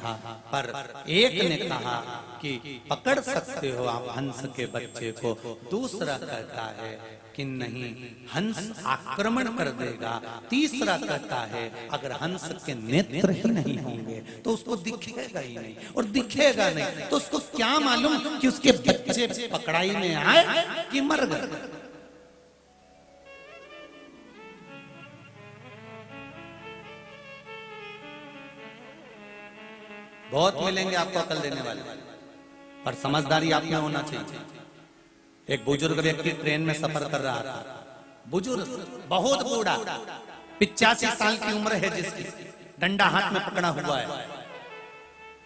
[SPEAKER 1] पर एक ने कहा कि पकड़ सकते हो आप हंस के बच्चे को। दूसरा कहता है कि नहीं, हंस आक्रमण कर देगा। तीसरा कहता है अगर हंस के नेत्र ही नहीं होंगे तो उसको दिखेगा ही नहीं, और दिखेगा नहीं तो उसको क्या मालूम कि उसके बच्चे पकड़ाई में आए कि मर गए। बहुत मिलेंगे आपको अकल देने वाले, पर समझदारी आप में होना चाहिए। एक बुजुर्ग व्यक्ति ट्रेन में सफर कर रहा था। बुजुर्ग, बहुत बूढ़ा, 85 साल की उम्र है जिसकी, डंडा हाथ में पकड़ा हुआ है,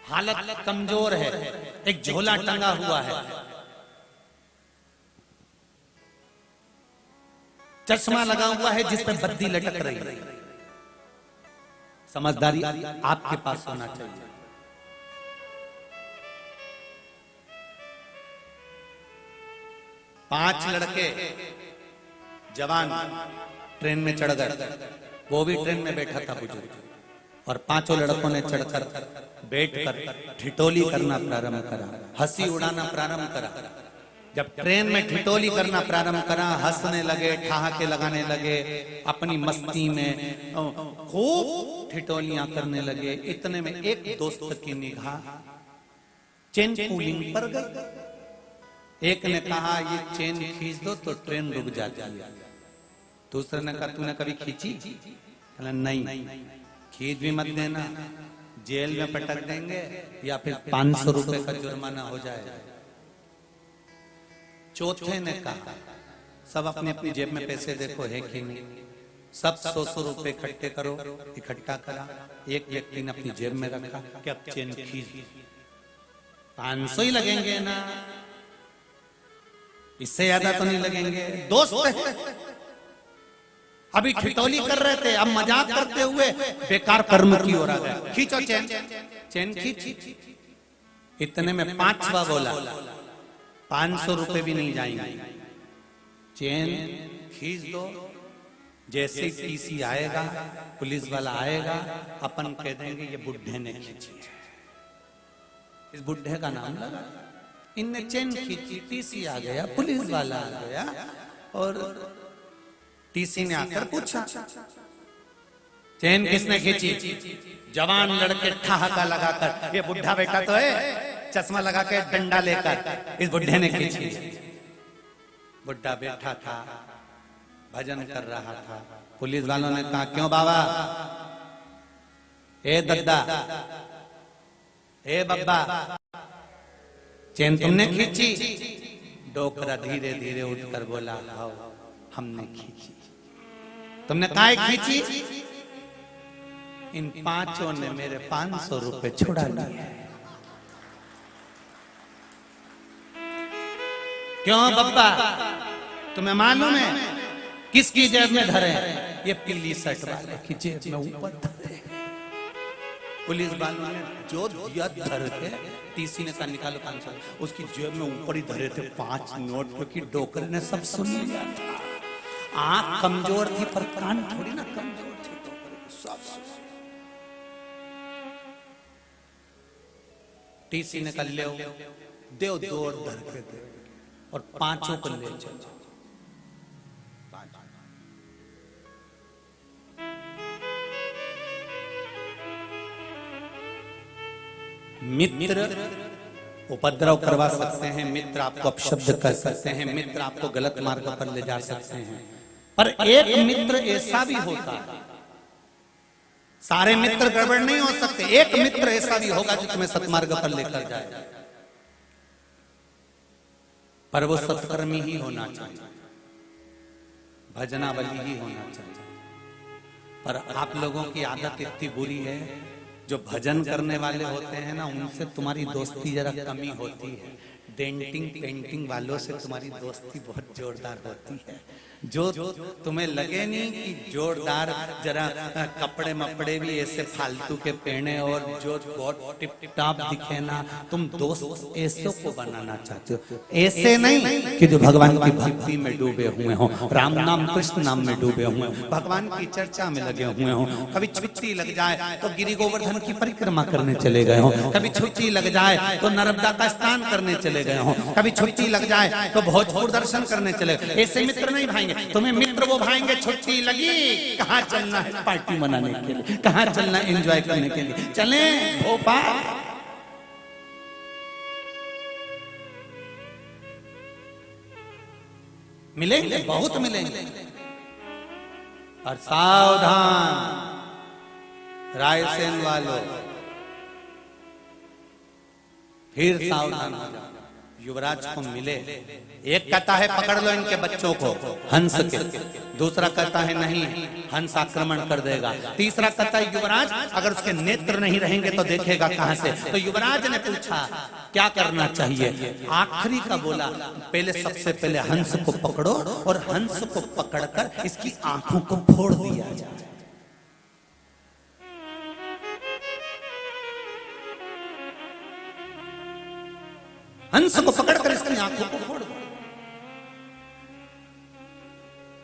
[SPEAKER 1] हालत कमजोर है, एक झोला टंगा हुआ है, चश्मा लगा हुआ है जिस पे बत्ती लटक रही है। समझदारी आपके पास होना चाहिए। पांच लड़के जवान ट्रेन में चढ़ गए, वो भी ट्रेन में बैठा था बुजुर्ग, और पांचों लड़कों ने चढ़कर बैठकर ठिठोली करना प्रारंभ करा, हंसी उड़ाना प्रारंभ करा। जब ट्रेन में ठिठोली करना प्रारंभ करा, हंसने लगे, ठहाके लगाने लगे, अपनी मस्ती में खूब ठिठोलियां करने लगे। इतने में एक दोस्त की निगाह चेन पुलिंग पर गई। एक ने कहा ये चेन खींच दो तो ट्रेन रुक जाती है। दूसरे ने कहा तूने कभी खींची? नहीं। खींच भी मत देना, जेल में पटक देंगे या फिर 500 रुपए का जुर्माना हो जाएगा। चौथे ने कहा सब अपनी अपनी जेब में पैसे देखो है कि नहीं, सब 100 रुपए इकट्ठे करो। इकट्ठा करा, एक व्यक्ति ने अपनी जेब में रखा कि अब चेन खींच, 500 ही लगेंगे ना, इससे ज्यादा तो नहीं लगेंगे। दोस्त अभी ठिठोली कर रहे थे, अब मजाक करते हुए बेकार कर्म की ओर आ गए। खींचो चेन, चेन खींची। इतने में पांचवा बोला 500 रुपए भी नहीं जाएंगे, चेन खींच दो। जैसे ही टीसी आएगा, पुलिस वाला आएगा, अपन कह देंगे ये बुढ़े ने खींची है। इस बुढ़े का नाम लगा, इनने चेन खींची, टीसी आ गया, पुलिस वाला आ गया, और टीसी ने आकर पूछा चेन किसने खींची? जवान लड़के ठहाका लगाकर, ये बुढ़ा बेटा तो है, चश्मा लगा के डंडा लेकर, इस बुढ़े ने खींची। बुढ़ा बैठा था, भजन कर रहा था। पुलिस वालों ने कहा क्यों बाबा, ए दद्दा, ए बब्बा, चैन तुमने खींची, डोकरा धीरे धीरे उठकर बोला आओ हमने खींची। तुमने काय खींची? इन पांचों ने मेरे 500 रुपए छुड़ा लिए। क्यों बब्बा, तुम्हें मालूम है किसकी जेब में धरे? ये पीली शर्ट वाले की जेब में ऊपर धरे। पुलिस वालों ने जो दिया धर के, टीसी ने कहा निकालो 500, उसकी जेब में ऊपर ही धरे थे 5 नोट, क्योंकि डोकरे ने सब सुन लिया था। आंख कमजोर थी पर कान थोड़ी ना कमजोर थे, सब सुन। टीसी ने कहा ले दो दो धर के दे और 5 को ले चलो। मित्र उपद्रव करवा सकते हैं, मित्र आपको अपशब्द कर सकते हैं, मित्र आपको गलत मार्ग पर ले जा सकते हैं, पर एक मित्र ऐसा भी होता है, सारे मित्र गड़बड़ नहीं हो सकते, एक मित्र ऐसा भी होगा जो तुम्हें सतमार्ग पर लेकर जाए, पर वो सत्कर्मी ही होना चाहिए, भजनावली ही होना चाहिए। पर आप लोगों की आदत इतनी बुरी है, जो भजन करने वाले होते हैं ना, उनसे तुम्हारी दोस्ती जरा कमी होती है। डेंटिंग पेंटिंग वालों से तुम्हारी दोस्ती बहुत जोरदार होती है। जो तुम्हें लगे नहीं कि जोरदार, जरा कपड़े मपड़े भी ऐसे फालतू के पहने और जो बहुत टिप टाप दिखे ना, तुम दोस्त ऐसों को बनाना चाहते हो, ऐसे नहीं कि जो भगवान की भक्ति में डूबे हुए हो, राम नाम कृष्ण नाम में डूबे हुए हो, भगवान की चर्चा में लगे हुए हो। कभी छुट्टी लग जाए तो गिरि गोवर्धन की परिक्रमा करने चले गए हो, कभी छुट्टी लग जाए तो नर्मदा का स्नान करने चले गए हो, कभी छुट्टी लग जाए तो भोजपुर दर्शन करने चले गए। ऐसे मित्र नहीं भाएंगे तुम्हें, मित्र वो भाएंगे छुट्टी लगी, कहाँ चलना है पार्टी मनाने के लिए, कहाँ चलना एंजॉय करने के लिए, चले भोपाल। मिलेंगे, बहुत मिलेंगे, और सावधान रायसेन वालों, फिर सावधान हो जाओ। युवराज को मिले, एक कहता है पकड़ लो इनके बच्चों को हंस के, दूसरा कहता है नहीं हंस आक्रमण कर देगा, तीसरा कहता है युवराज अगर उसके नेत्र नहीं रहेंगे तो देखेगा कहां से। तो युवराज ने पूछा क्या करना चाहिए, आखिरी का बोला पहले सबसे पहले हंस को पकड़ो और हंस को पकड़कर इसकी आंखों को फोड़ दिया जाए। हंस को पकड़कर इसकी आंखों को फोड़ दो।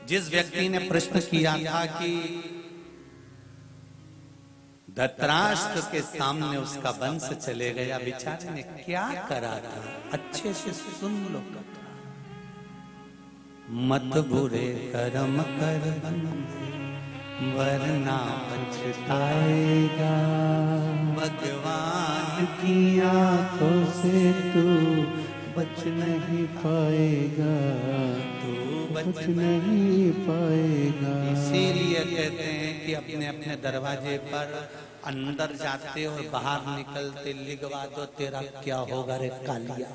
[SPEAKER 1] जिस व्यक्ति ने प्रश्न किया था कि धृतराष्ट्र के सामने उसका वंश चले गया, बेचारे ने क्या करा था, अच्छे से सुन लो कथा। मत बुरे कर्म कर बंदे वरना पछताएगा, भगवान की आंखों से तू बच नहीं पाएगा, तू बच नहीं पाएगा। इसीलिए कहते हैं कि अपने अपने दरवाजे पर अंदर जाते और बाहर निकलते लिखवा दो तेरा क्या होगा रे कालिया।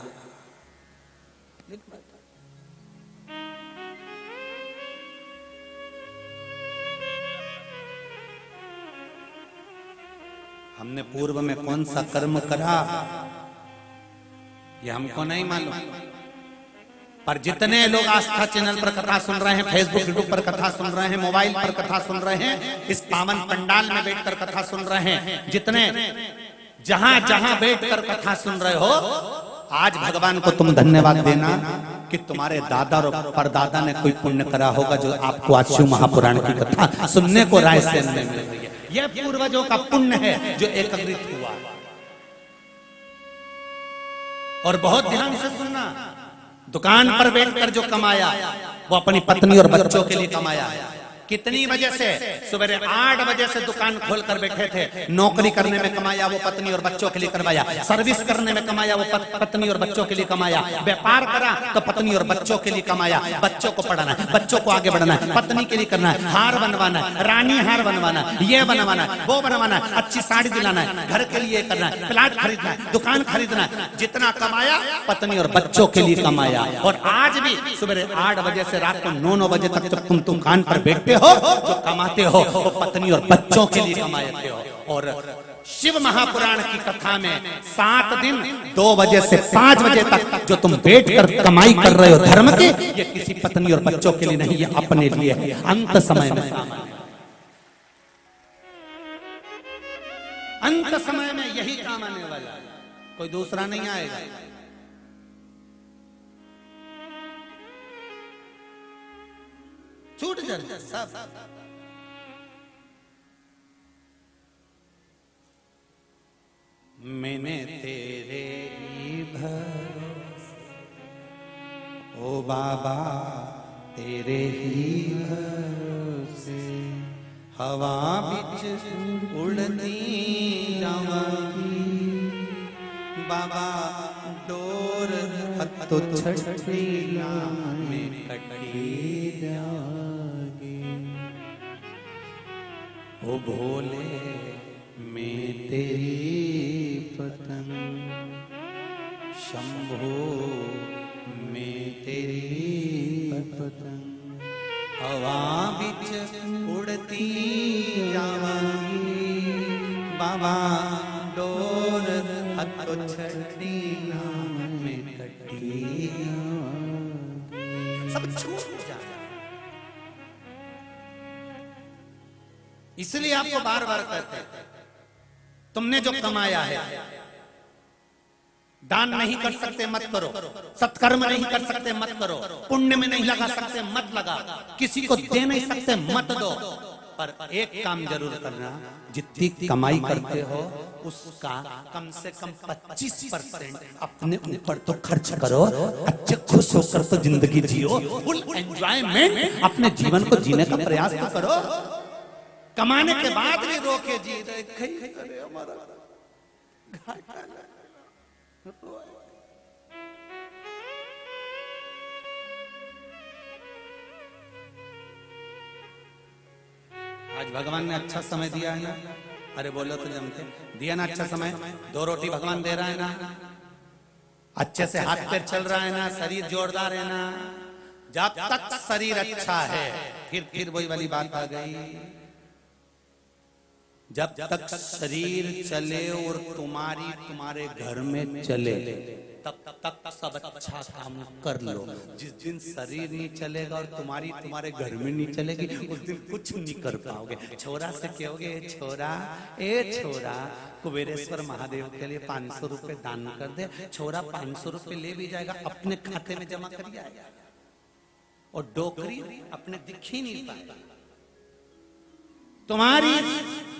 [SPEAKER 1] हमने पूर्व में कौन सा कर्म करा ये हमको नहीं मालूम, पर जितने लोग आस्था चैनल पर कथा सुन रहे हैं, फेसबुक यूट्यूब पर कथा सुन रहे हैं, मोबाइल पर कथा सुन रहे हैं, इस पावन पंडाल में बैठकर कथा सुन रहे हैं, जितने जहां जहां बैठकर कथा सुन रहे हो, आज भगवान को तुम धन्यवाद देना कि तुम्हारे दादा और परदादा ने कोई पुण्य करा होगा जो आपको आज शिव महापुराण की कथा सुनने को रायसेन में मिल रही है। यह पूर्वजों का पुण्य है जो एकत्रित हुआ। और बहुत ध्यान से सुनना, दुकान पर बैठकर जो कमाया वो अपनी पत्नी और बच्चों के लिए कमाया, कितनी वजह से? सुबह 8 बजे से दुकान खोल कर बैठे थे। नौकरी करने में कमाया वो पत्नी और बच्चों के लिए करवाया, सर्विस करने में कमाया वो पत्नी और बच्चों के लिए कमाया, व्यापार करा तो पत्नी और बच्चों के लिए कमाया, बच्चों को पढ़ाना है, बच्चों को आगे बढ़ाना है, पत्नी के लिए करना है, हार बनवाना है, रानी हार बनवाना, ये बनवाना, वो बनवाना, अच्छी साड़ी दिलाना है, घर के लिए करना है, प्लाट खरीदना है, दुकान खरीदना है। जितना कमाया पत्नी और बच्चों के लिए कमाया। और आज भी सुबह 8 बजे से रात को 9 बजे तक जब तुम दुकान पर बैठते हो, जो कमाते हो वो पत्नी और बच्चों के लिए कमाते हो। और शिव महापुराण की कथा में 7 दिन 2 बजे से 5 बजे तक जो तुम बैठकर कमाई कर रहे हो धर्म की, ये किसी पत्नी और बच्चों के लिए नहीं, ये अपने लिए है। अंत समय में, अंत समय में यही काम आने वाला है, कोई दूसरा नहीं आएगा। छूट जाए सब। मैंने तेरे ही भरोसे, ओ बाबा तेरे ही भरोसे, हवा बिच उड़ती जावांगी, बाबा डोर हत्तो छठिया में कटी जागी, ओ भोले मैं तेरी पतंग, शंभो मैं तेरी पतंग, हवा बिच उड़ती जावांगी, बाबा डोर हत्तो छठिया में कटी, सब छूट जाए। इसलिए आपको बार बार कहते हैं, तुमने जो कमाया है, दान नहीं कर सकते मत करो, सत्कर्म नहीं कर सकते मत करो, पुण्य में नहीं लगा सकते मत लगा, किसी को दे नहीं सकते मत दो, पर एक काम जरूर करना, जितनी कमाई करते हो उसका कम से कम 25% अपने ऊपर तो खर्च करो। अच्छे खुश होकर तो जिंदगी जियो, फुल एंजॉयमेंट अपने जीवन को जीने का प्रयास तो करो। कमाने के बाद भी रोके जी रहे हमारा आज भगवान ने अच्छा समय दिया है ना, अरे बोलो तो जमते, दिया ना अच्छा समय, 2 रोटी भगवान दे रहा है ना, अच्छे से हाथ पैर चल रहा है ना, शरीर जोरदार है ना। जब तक शरीर अच्छा है, फिर वही वाली बात आ गई, जब तक शरीर चले और तुम्हारे घर में चले, तब तक सब अच्छा काम कर लो। जिस दिन शरीर नहीं चलेगा और तुम्हारे घर में नहीं चलेगी, उस दिन कुछ नहीं कर पाओगे। छोरा से कहोगे, छोरा ए छोरा, कुबेरेश्वर महादेव के लिए 500 रुपए दान कर दे, छोरा 500 रुपए ले भी जाएगा, अपने खाते में जमा कर जाएगा, और डोकरी अपने दिख ही नहीं पाएगा। तुम्हारी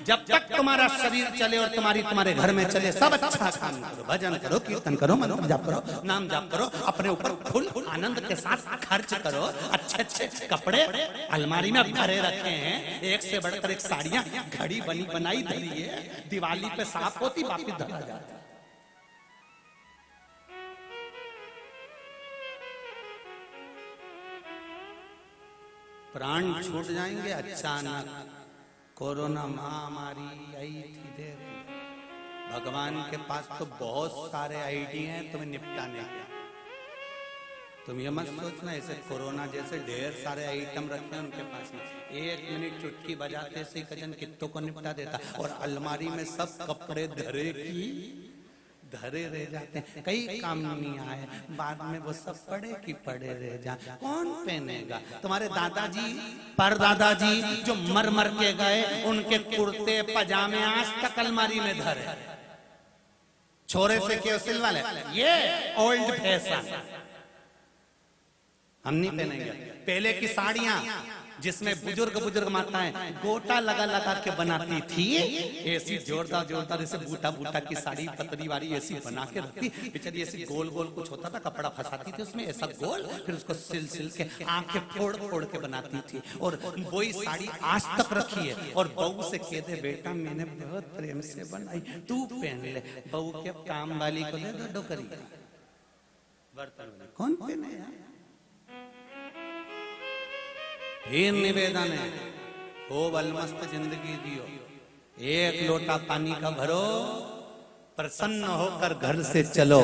[SPEAKER 1] जब तक तुम्हारा शरीर चले और तुम्हारे घर में चले, सब अच्छा काम करो, भजन करो, कीर्तन करो, मंत्र जाप करो, नाम जाप करो, अपने ऊपर फुल आनंद के साथ खर्च करो। अच्छे कपड़े अलमारी में भरे रखे हैं, एक से बढ़कर एक साड़ियां, घड़ी बनी बनाई धरी है, दिवाली पे साफ होती, वापिस धरा जाता। प्राण छूट जाएंगे अचानक। कोरोना महामारी आई थी, देख भगवान के पास तो बहुत सारे आइडिया हैं तुम्हें निपटाने के। तुम ये मत सोचना ऐसे कोरोना जैसे ढेर सारे आइटम रखे हैं उनके पास में, 1 मिनट चुटकी बजाते से कजन कित्तों को निपटा देता। और अलमारी में सब कपड़े धरे रह जाते हैं, कई काम नहीं आए, बाद में वो सब पड़े रह जाए, कौन पहनेगा? तुम्हारे दादाजी परदादाजी जो मर के गए, उनके कुर्ते पजामे आज तक अलमारी में धरे। छोरे से क्यों सिलवा ले, ये ओल्ड फैशन, हम नहीं पहनेंगे। पहले की साड़ियां जिसमें बुजुर्ग बुजुर्ग माताएं गोटा लगा लगा के बनाती थी, ऐसी जोरदार जोरदार ऐसे बूटा बूटा की साड़ी पतली वाली ऐसी बना के रखती, बेचारी ऐसी गोल गोल कुछ होता था, कपड़ा फंसाती थी उसमें ऐसा गोल, फिर उसको सिल सिल के आंखें फोड़ फोड़ के बनाती थी, और वही साड़ी आज तक रखी है। और बहू से कहते बेटा मैंने बहुत प्रेम से बनाई, तू पहन ले। बहू के काम वाली को दे दो डोकरी, बर्तन कौन पहने यार। फिर निवेदन है, हो बलमस्त जिंदगी जियो, एक लोटा पानी का भरो, प्रसन्न होकर घर से चलो,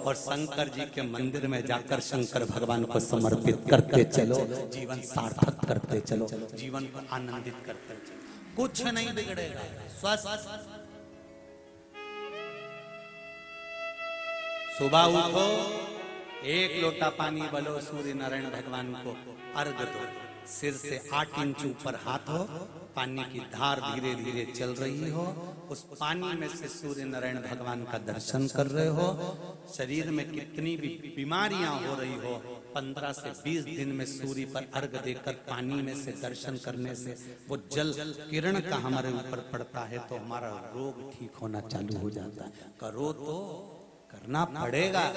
[SPEAKER 1] और शंकर जी के मंदिर में जाकर शंकर भगवान को समर्पित करते चलो, जीवन सार्थक करते चलो, जीवन को आनंदित करते चलो, कुछ नहीं बिगड़ेगा। स्वस्थ सुबह उठो, एक लोटा पानी बलो, सूर्य नारायण भगवान को अर्घ दो, सिर से 8 इंच ऊपर हाथ हो, पानी की धार धीरे धीरे चल रही हो, उस पानी में से सूर्य नारायण भगवान का दर्शन कर रहे हो। शरीर में कितनी भी बीमारियां हो रही हो, 15 से 20 दिन में सूर्य पर अर्घ देकर पानी में से दर्शन करने से वो जल किरण का हमारे ऊपर पड़ता है तो हमारा रोग ठीक होना चालू हो जाता है। करो तो करना पड़ेगा।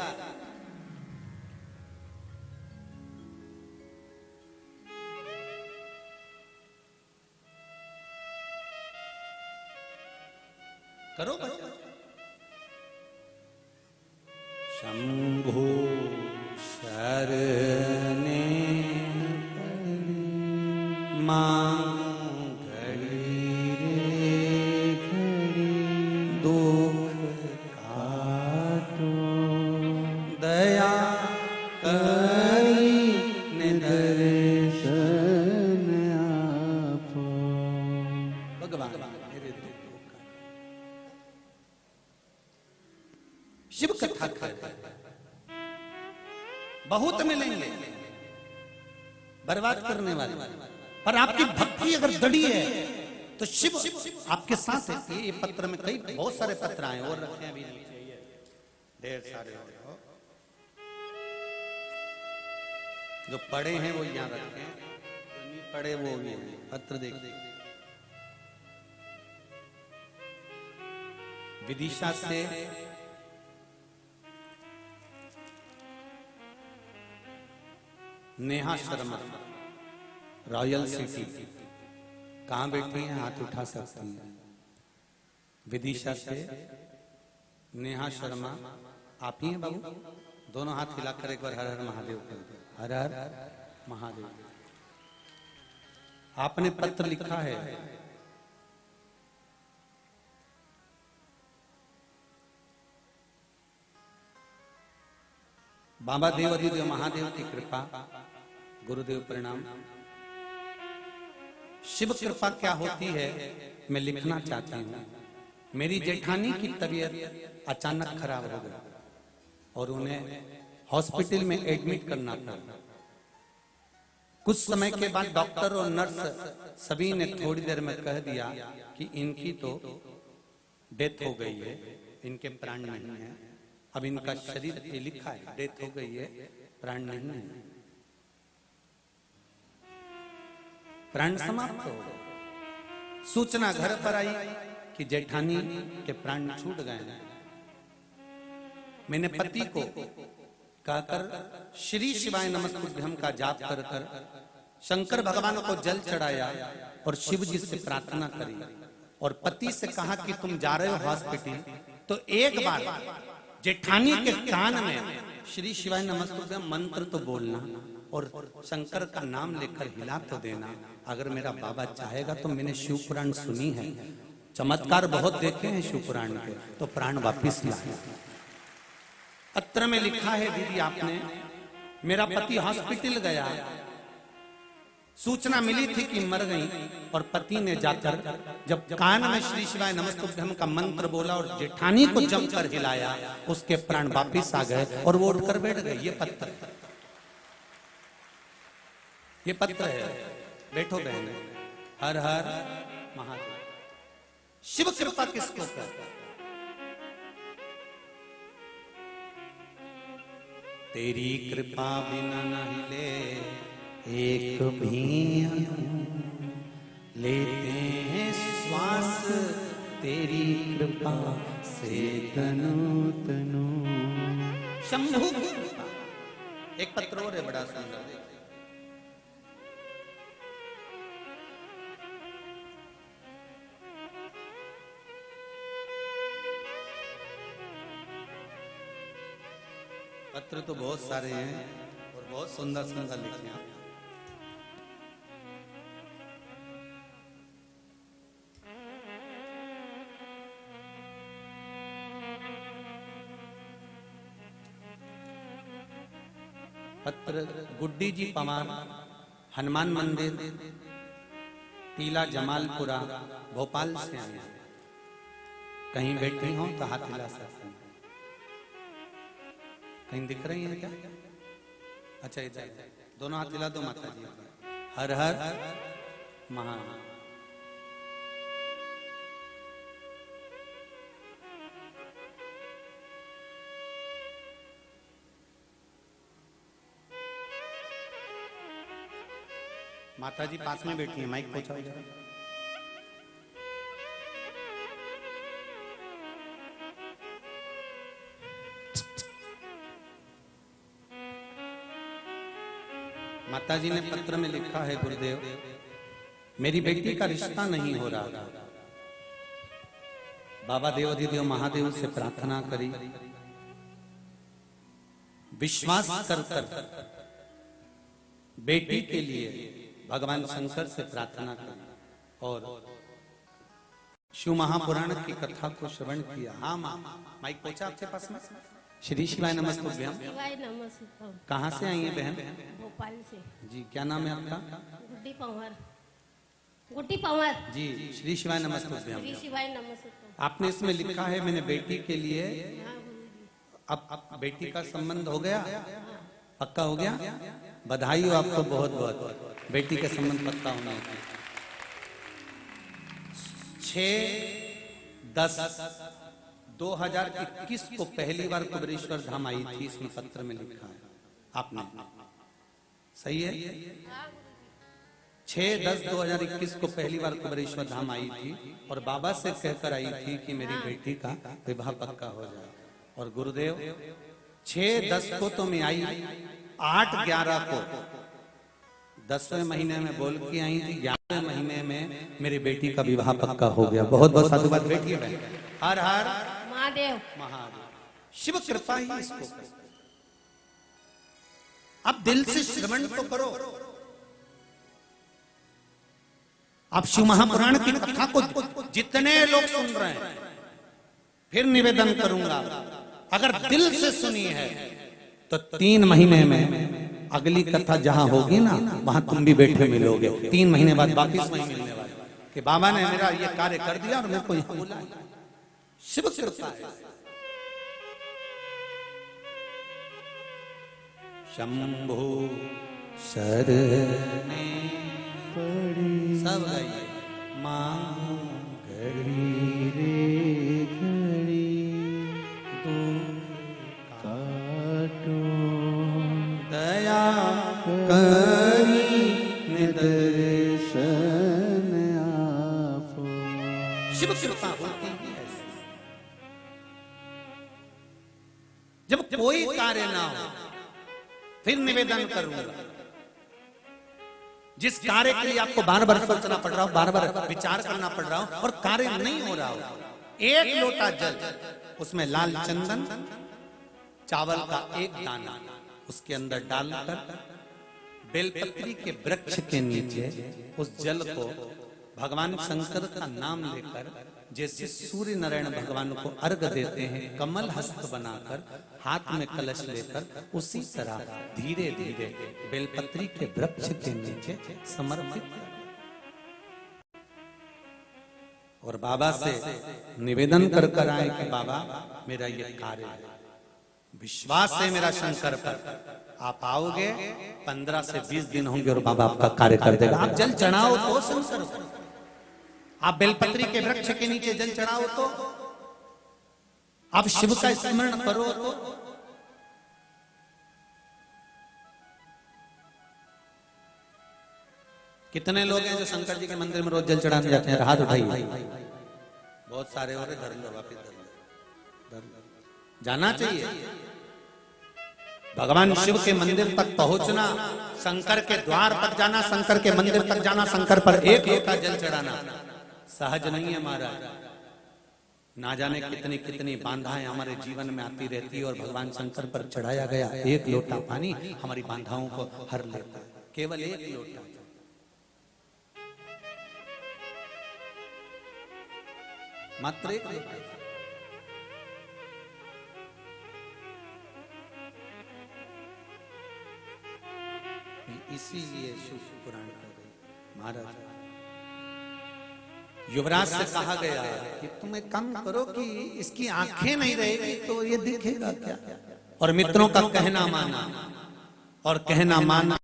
[SPEAKER 1] करो बच्चा। शंभु शरणे मांगली रे घड़ी, दुख काटो दया करी निदर्शन आपो। भगवान मेरे शिव कथा कर बहुत मिलेंगे बर्बाद करने वाले, पर आपकी भक्ति अगर दृढ़ है तो शिव आपके साथ है। ये पत्र में कई बहुत सारे पत्र आए और रखे हैं, अभी नीचे ढेर सारे हो, जो पढ़े हैं वो यहाँ रखे, जो नहीं पढ़े वो भी पत्र देखिए। विदिशा से नेहा शर्मा, रॉयल सिटी, कहां बैठी हैं हाथ उठा सकती हैं। विदिशा से नेहा शर्मा, आप ही हैं बाबू, दोनों हाथ हिलाकर एक बार हर हर महादेव कर दो, हर हर महादेव। आपने पत्र लिखा है, बाबा देव अधिदेव महादेव की कृपा, गुरुदेव प्रणाम। शिव कृपा क्या होती है मैं लिखना चाहती हूँ। मेरी जेठानी की तबीयत अचानक खराब हो गई और उन्हें हॉस्पिटल में एडमिट करना पड़ा। कुछ समय के बाद डॉक्टर और नर्स सभी ने थोड़ी देर में कह दिया कि इनकी तो डेथ हो गई है, इनके प्राण नहीं है। अब इनका शरीर पे लिखा है डेथ हो गई है, प्राण नहीं है, प्राण समाप्त हो गए। सूचना घर पर आई कि जेठानी के प्राण छूट गए। मैंने पति को कहकर श्री शिवाय नमस्तुभ्यं का जाप कर कर शंकर भगवान को जल चढ़ाया और शिव जी से प्रार्थना करी और पति से कहा कि तुम जा रहे हो हॉस्पिटल तो एक बार जेठानी के कान में श्री शिवाय नमस्तुभ्यं मंत्र तो बोलना और शंकर का नाम लेकर हिला तो देना। अगर मेरा बाबा चाहेगा तो मैंने शिव पुराण सुनी है, चमत्कार बहुत देखे हैं शिव पुराण के, तो प्राण वापिस लाए। पत्र में लिखा है दीदी आपने, मेरा पति हॉस्पिटल गया, सूचना मिली थी कि मर गई और पति ने जाकर जब कान में श्री शिवाय नमस्तुभ्यं का मंत्र बोला और जेठानी को जमकर हिलाया, उसके प्राण वापिस आ गए और वो उठकर बैठ गए। ये पत्र है, ये पत्र है। बैठो बहन, हर हर महादेव। शिव कृपा किसको कहते? तेरी कृपा बिना न हिले एक भी लेते हैं श्वास तेरी कृपा से तनु तनु। शंभु की कृपा। एक पत्र और है बड़ा सुंदर, पत्र तो बहुत सारे हैं और बहुत सुंदर सुंदर लिखे हैं। पत्र गुड्डी जी पवार, हनुमान मंदिर, टीला जमालपुरा, भोपाल से आए हैं। कहीं बैठी हो तो हाथ हिला सकते हैं। कहीं दिख रही हैं क्या? अच्छा इधर दोनों हाथ हिला दो माता जी। हर हर महादेव। माता जी पास में बैठी है, माइक पहुंचाओ जरा। माता जी ने पत्र में लिखा है, गुरुदेव मेरी बेटी का रिश्ता नहीं हो रहा था। बाबा देवाधिदेव महादेव से प्रार्थना करी, विश्वास कर बेटी के लिए भगवान शंकर से प्रार्थना करी और शिव महापुराण की कथा को श्रवण किया। हाँ माँ, माइक पहुंचा आपके पास में। श्री शिवाय नमस्तुभ्यम।
[SPEAKER 4] शिवाय नमस्तुभ्यम।
[SPEAKER 1] कहाँ से आई है बहन?
[SPEAKER 4] भोपाल से।
[SPEAKER 1] जी क्या नाम है आपका?
[SPEAKER 4] गुड्डी पंवर। गुड्डी पंवर
[SPEAKER 1] जी। श्री शिवाय नमस्तुभ्यम।
[SPEAKER 4] श्री शिवाय नमस्तुभ्यम।
[SPEAKER 1] आपने इसमें लिखा है मैंने बेटी के लिए,
[SPEAKER 4] हाँ गुरुजी।
[SPEAKER 1] अब बेटी का संबंध हो गया, पक्का हो गया। बधाई हो आपको बहुत बहुत, बेटी के संबंध पक्का होने का। 6/10/2021 को पहली बार कुबेरेश्वर धाम आई थी, इसमें पत्र में लिखा है आपने। सही है? 6/10/2021 को पहली बार कुबेरेश्वर धाम आई थी और बाबा से कहकर आई थी कि मेरी बेटी का विवाह पक्का हो जाए। और गुरुदेव 6/10 को तो मैं आई, 8/11 को 10वें महीने में बोल के आई थी, 11वें महीने में मेरी बेटी का विवाह पक्का हो गया। बहुत बहुत साधुवाद बेटी है। हर हर
[SPEAKER 4] महादेव।
[SPEAKER 1] महादेव। शिव कृपा ही इसको। अब दिल से श्रवण तो करो। आप शिव महापुराण की कथा को जितने लोग सुन रहे हैं, फिर निवेदन करूंगा, अगर दिल से सुनी है तो 3 महीने में अगली कथा जहां होगी ना, वहां तुम भी बैठे मिलोगे। 3 महीने बाद वापिस वहीं मिलने वाले कि बाबा ने मेरा ये कार्य कर दिया और मेरे को यहां बुलाया। शिव कृपा है। शंभु शरणे सब गाइए। मां घड़ी रे घड़ी काटो दया करी निदर्शन आपो। शिव कृपा होती है ऐसे। जब कोई कार्य ना हो फिर निवेदन करूंगा। जिस कार्य के लिए आपको बार बार सोचना पड़ रहा हो, बार बार विचार करना पड़ रहा हो और कार्य नहीं हो रहा हो, 1 लोटा जल, उसमें लाल चंदन, चावल का 1 दाना उसके अंदर डालकर बेलपत्री के वृक्ष के नीचे उस जल को भगवान शंकर का नाम लेकर, जैसे सूर्य नारायण भगवान को अर्घ देते हैं कमल हस्त बनाकर, हाथ में कलश लेकर, उसी तरह धीरे धीरे बेलपत्री के वृक्ष के नीचे समर्पित करें और बाबा से निवेदन कर कर आए कि बाबा मेरा ये कार्य है, विश्वास है मेरा शंकर पर, आप आओगे 15 से 20 दिन होंगे और बाबा आपका कार्य कर देगा। आप जल चढ़ाओ तो शंकर को, आप बेलपत्री के वृक्ष के नीचे जल चढ़ाओ तो, आप शिव का स्मरण करो तो, कितने लोग हैं जो शंकर जी के मंदिर में रोज जल चढ़ाने जाते हैं? हाथ उठाइए। बहुत सारे हो रहे, धर लो वापिस, धर लो। जाना चाहिए भगवान शिव के मंदिर तक पहुंचना, शंकर के द्वार तक जाना, शंकर के मंदिर तक जाना, शंकर पर एक लोटा जल चढ़ाना सहज नहीं है महाराज। ना जाने कितनी कितनी बाधाएं हमारे जीवन में आती रहती है और भगवान शंकर पर चढ़ाया गया एक लोटा पानी हमारी बाधाओं को हर लेता है। केवल एक लोटा, मात्र एक लोटा। इसीलिए शिव पुराण कर रहे महाराज, युवराज से कहा गया कि तुम एक काम करो कि इसकी आंखें नहीं रहेगी तो ये दिखेगा क्या? और मित्रों का कहना माना, और कहना माना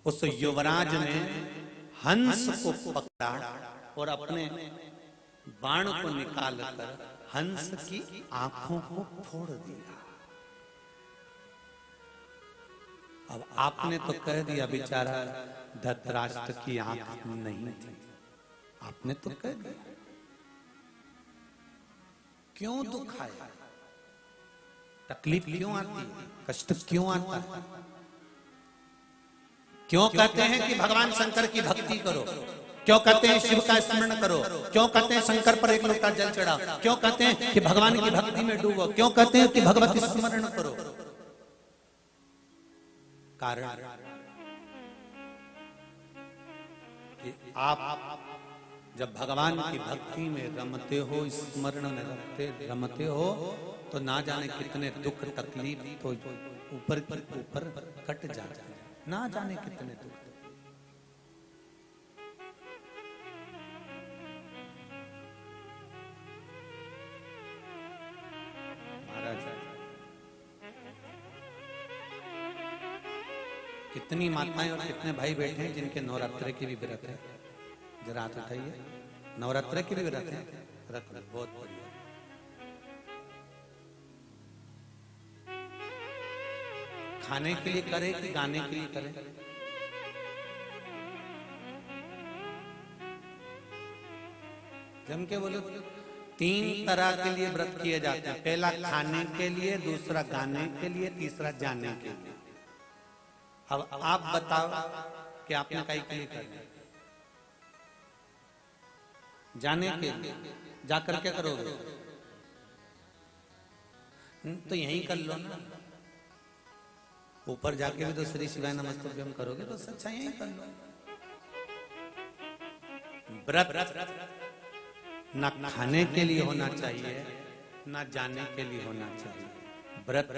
[SPEAKER 1] उस युवराज ने हंस को पकड़ा और अपने बाण को निकालकर हंस की आंखों को फोड़ दिया। अब आपने तो कह दिया बेचारा धृतराष्ट्र की आंख नहीं थी, आपने तो कह दिया, क्यों दुख आया? तकलीफ क्यों आती है? कष्ट क्यों आता है? क्यों कहते हैं कि भगवान शंकर की भक्ति करो? क्यों कहते हैं शिव का स्मरण करो? क्यों कहते हैं शंकर पर एक लोटा जल चढ़ाओ? क्यों कहते हैं कि भगवान की भक्ति में डूबो? क्यों कहते हैं कि भगवत स्मरण करो? कारण कि आप जब भगवान की भक्ति में रमते हो, स्मरण में रमते हो, तो ना जाने कितने दुख तकलीफ तो ऊपर कट जाते हैं, ना जाने कितने दुख। महाराज कितनी माताएं और कितने भाई बैठे हैं जिनके नवरात्रे की भी व्रत है? जरा हाथ उठाइए। नवरात्रे की भी व्रत है? रख, बहुत बढ़िया। खाने के लिए करे कि गाने के लिए करे? जम के बोलो, 3 तरह के लिए व्रत किए जाते हैं। पहला खाने के लिए, दूसरा गाने के लिए, तीसरा जाने के लिए। अब आप बताओ कि आपने कहीं के लिए करना? जाने के लिए जाकर क्या करोगे? तो यहीं कर लो ना, ऊपर जाके भी तो श्री शिवाय नमस्तुभ्यम करोगे तो अच्छा यहीं कर लो। व्रत ना खाने के लिए होना चाहिए, ना जाने के लिए होना चाहिए। व्रत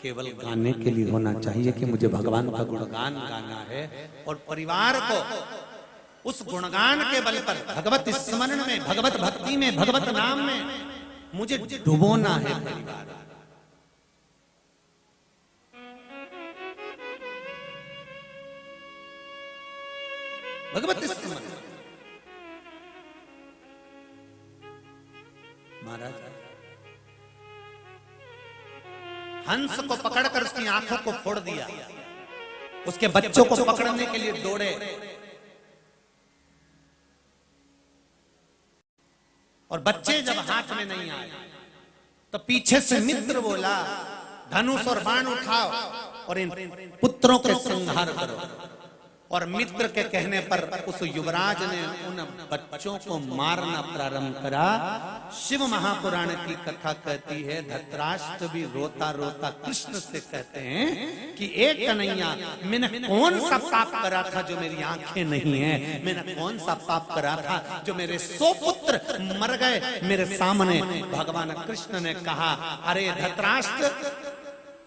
[SPEAKER 1] केवल गाने के लिए होना चाहिए कि मुझे भगवान का गुणगान गाना है, और परिवार को उस गुणगान के बल पर भगवत स्मरण में, भगवत भक्ति में, भगवत नाम में मुझे डुबोना है परिवार। भगवत स्मरण। महाराज हंस को पकड़कर उसकी आंखों को फोड़ दिया, उसके बच्चों को पकड़ने के लिए दौड़े, और बच्चे जब हाथ में नहीं आए तो पीछे से मित्र बोला, धनुष और बाण उठाओ और इन पुत्रों के संहार करो। और मित्र के कहने पर उस युवराज ने उन बच्चों को मारना प्रारंभ करा। शिव महापुराण की कथा कहती है, धृतराष्ट्र भी रोता रोता कृष्ण से कहते हैं कि एक कन्हैया, मैंने कौन सा पाप करा था जो मेरी आंखें नहीं है? मैंने कौन सा पाप करा था जो मेरे 100 पुत्र मर गए मेरे सामने? भगवान कृष्ण ने कहा, अरे धृतराष्ट्र,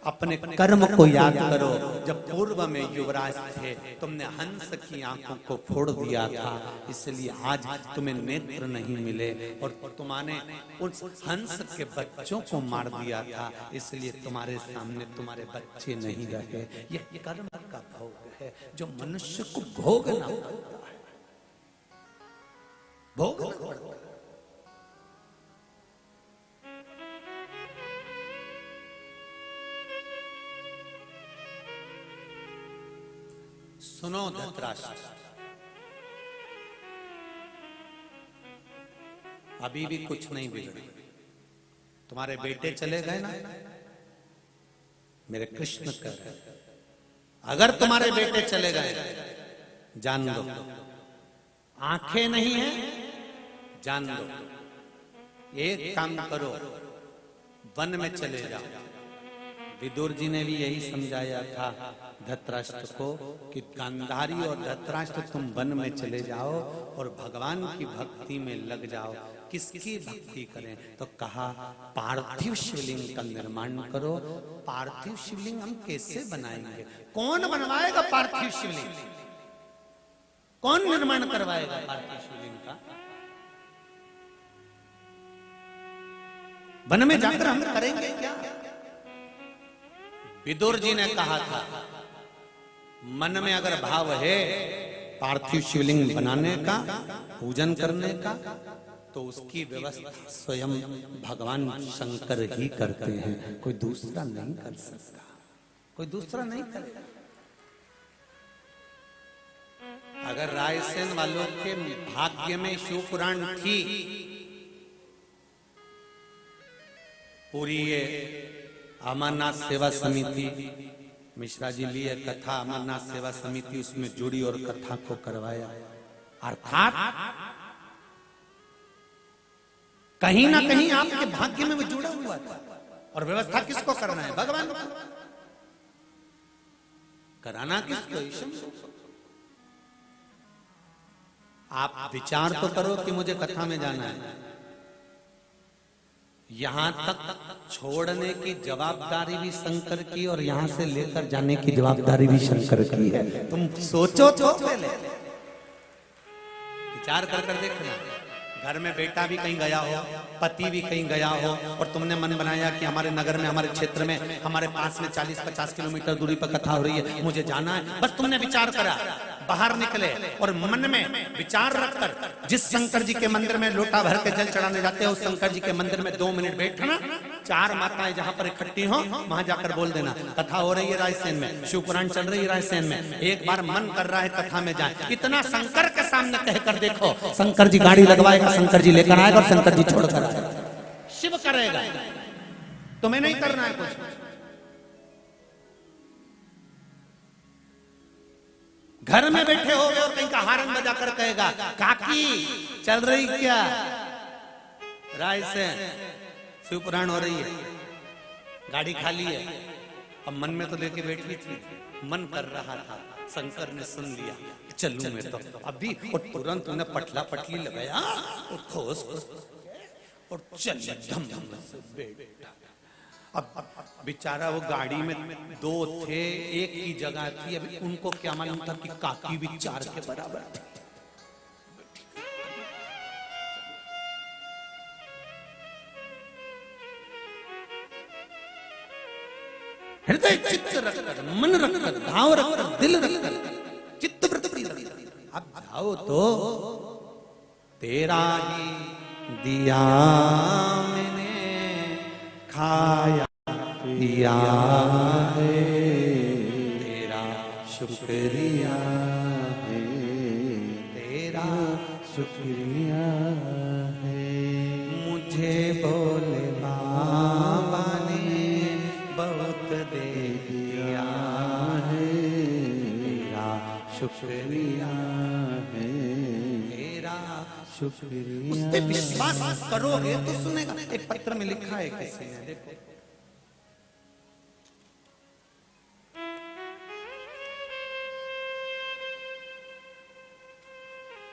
[SPEAKER 1] अपने कर्म को याद करो। जब पूर्व में युवराज थे, तुमने हंस की आंखों को फोड़ दिया था, इसलिए आज तुम्हें नेत्र नहीं मिले, और तुम्हारे उस हंस के बच्चों को मार दिया था, इसलिए तुम्हारे सामने तुम्हारे बच्चे नहीं रहे। यह कर्म का भोग है जो मनुष्य को भोगना पड़ता है, भोगना पड़ता है। सुनो धृतराष्ट्र, अभी भी कुछ नहीं बिगड़ा। तुम्हारे बेटे चले गए ना, मेरे कृष्ण कह रहे, अगर तुम्हारे बेटे चले गए जान लो, आंखें नहीं है जान लो, एक काम करो, वन में चले जाओ। विदुर जी ने भी यही समझाया था धृतराष्ट्र को कि गांधारी और धृतराष्ट्र तुम वन में चले जाओ और भगवान की भक्ति में लग जाओ। किसकी भक्ति करें? तो कहा पार्थिव शिवलिंग का निर्माण करो। पार्थिव शिवलिंग हम कैसे बनाएंगे? कौन बनवाएगा पार्थिव शिवलिंग? कौन निर्माण करवाएगा पार्थिव शिवलिंग का? वन में जाकर हम करेंगे क्या? विदुर जी ने कहा था मन में अगर भाव है पार्थिव शिवलिंग बनाने का, पूजन करने का, तो उसकी व्यवस्था स्वयं भगवान शंकर ही करते हैं, कोई दूसरा नहीं कर सकता, कोई दूसरा नहीं करेगा। अगर रायसेन वालों के भाग्य में शिव पुराण थी, पूरी ये अमरनाथ सेवा समिति, मिश्रा जी लिए कथा अमरनाथ सेवा समिति उसमें जुड़ी और कथा को करवाया। अर्थात कहीं ना कहीं आपके भाग्य में वो जुड़ा हुआ था। और व्यवस्था किसको करना है? भगवान को। कराना किसको? ईश्वर को। आप विचार तो करो कि मुझे कथा में जाना है, यहां तक छोड़ने की जवाबदारी भी शंकर की और यहां से लेकर जाने की जवाबदारी भी शंकर की है। तुम सोचो तो पहले, विचार कर कर देखना। घर में बेटा भी कहीं गया हो, पति भी कहीं गया हो, और तुमने मन बनाया कि हमारे नगर में, हमारे क्षेत्र में, हमारे पास में 40-50 किलोमीटर दूरी पर कथा हो रही है, मुझे जाना है। बस तुमने विचार करा, बाहर निकले और मन में विचार रखकर जिस शंकर जी के मंदिर में लोटा भर के जल चढ़ाने जाते हो, उस शंकर जी के मंदिर में 2 मिनट बैठना, 4 माताएं जहां पर इकट्ठी हो वहां जाकर बोल देना कथा हो रही है रायसेन में, शिव पुराण चल रही है रायसेन में, एक बार मन कर रहा है कथा में जाए। इतना शंकर के सामने कहकर देखो, शंकर जी गाड़ी लगवाएगा, शंकर जी लेकर आएगा और शंकर जी छोड़कर आएगा। शिव करेगा, तुम्हें नहीं करना है कुछ। घर में बैठे हो और कहीं का हारन बजाकर कहेगा काकी चल रही क्या रायसेन, शिव पुराण हो रही है, गाड़ी खाली है। अब मन में तो लेके बैठी थी, मन कर रहा था, शंकर ने सुन लिया, चलूं मैं तो अभी, और तुरंत उन्हें पटला पटली लगाया और ठोस और चल धम धम से बैठा। अब बेचारा वो गाड़ी में 2 थे, एक की जगह थी, अभी उनको क्या मालूम था कि काकी भी 4 के बराबर थी। हृदय चित्त रखकर, मन रखकर, भाव रखकर, दिल रखकर, चित्त वृत्ति रखकर अब जाओ तो तेरा ही दिया मैंने खाया दिया है, तेरा शुक्रिया है, तेरा शुक्रिया है। मुझे बोले बाबा ने बहुत दे दिया है, तेरा शुक्रिया है, तेरा शुक्रिया। उस पे विश्वास करोगे तो सुनेगा। एक पत्र में लिखा है किसी ने, देखो,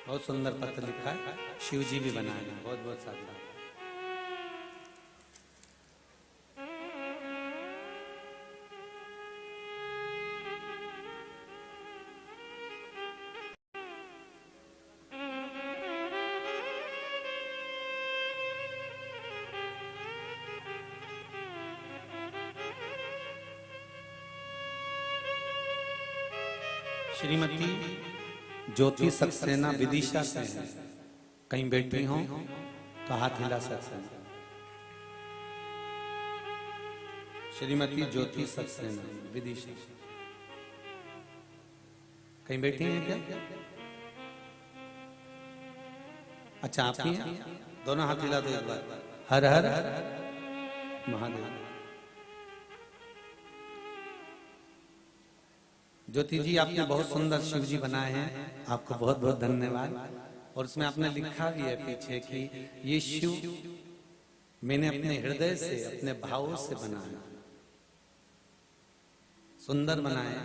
[SPEAKER 1] बहुत सुंदर पत्र लिखा है, शिव जी भी बनाए हैं, बहुत बहुत साधुवाद। श्रीमती ज्योति सक्सेना विदिशा से हैं, कहीं बैठी हो तो हाथ हिला सकते हैं। श्रीमती ज्योति सक्सेना विदिशा, कहीं बैठी हैं क्या? अच्छा आप ही हैं? दोनों हाथ हिला दो एक बार। हर हर महादेव। ज्योति जी आपने बहुत सुंदर शिव जी बनाए हैं, आपको बहुत बहुत धन्यवाद। और उसमें आपने लिखा भी है पीछे कि ये शिव मैंने अपने हृदय से, अपने भावों से बनाया, सुंदर बनाया।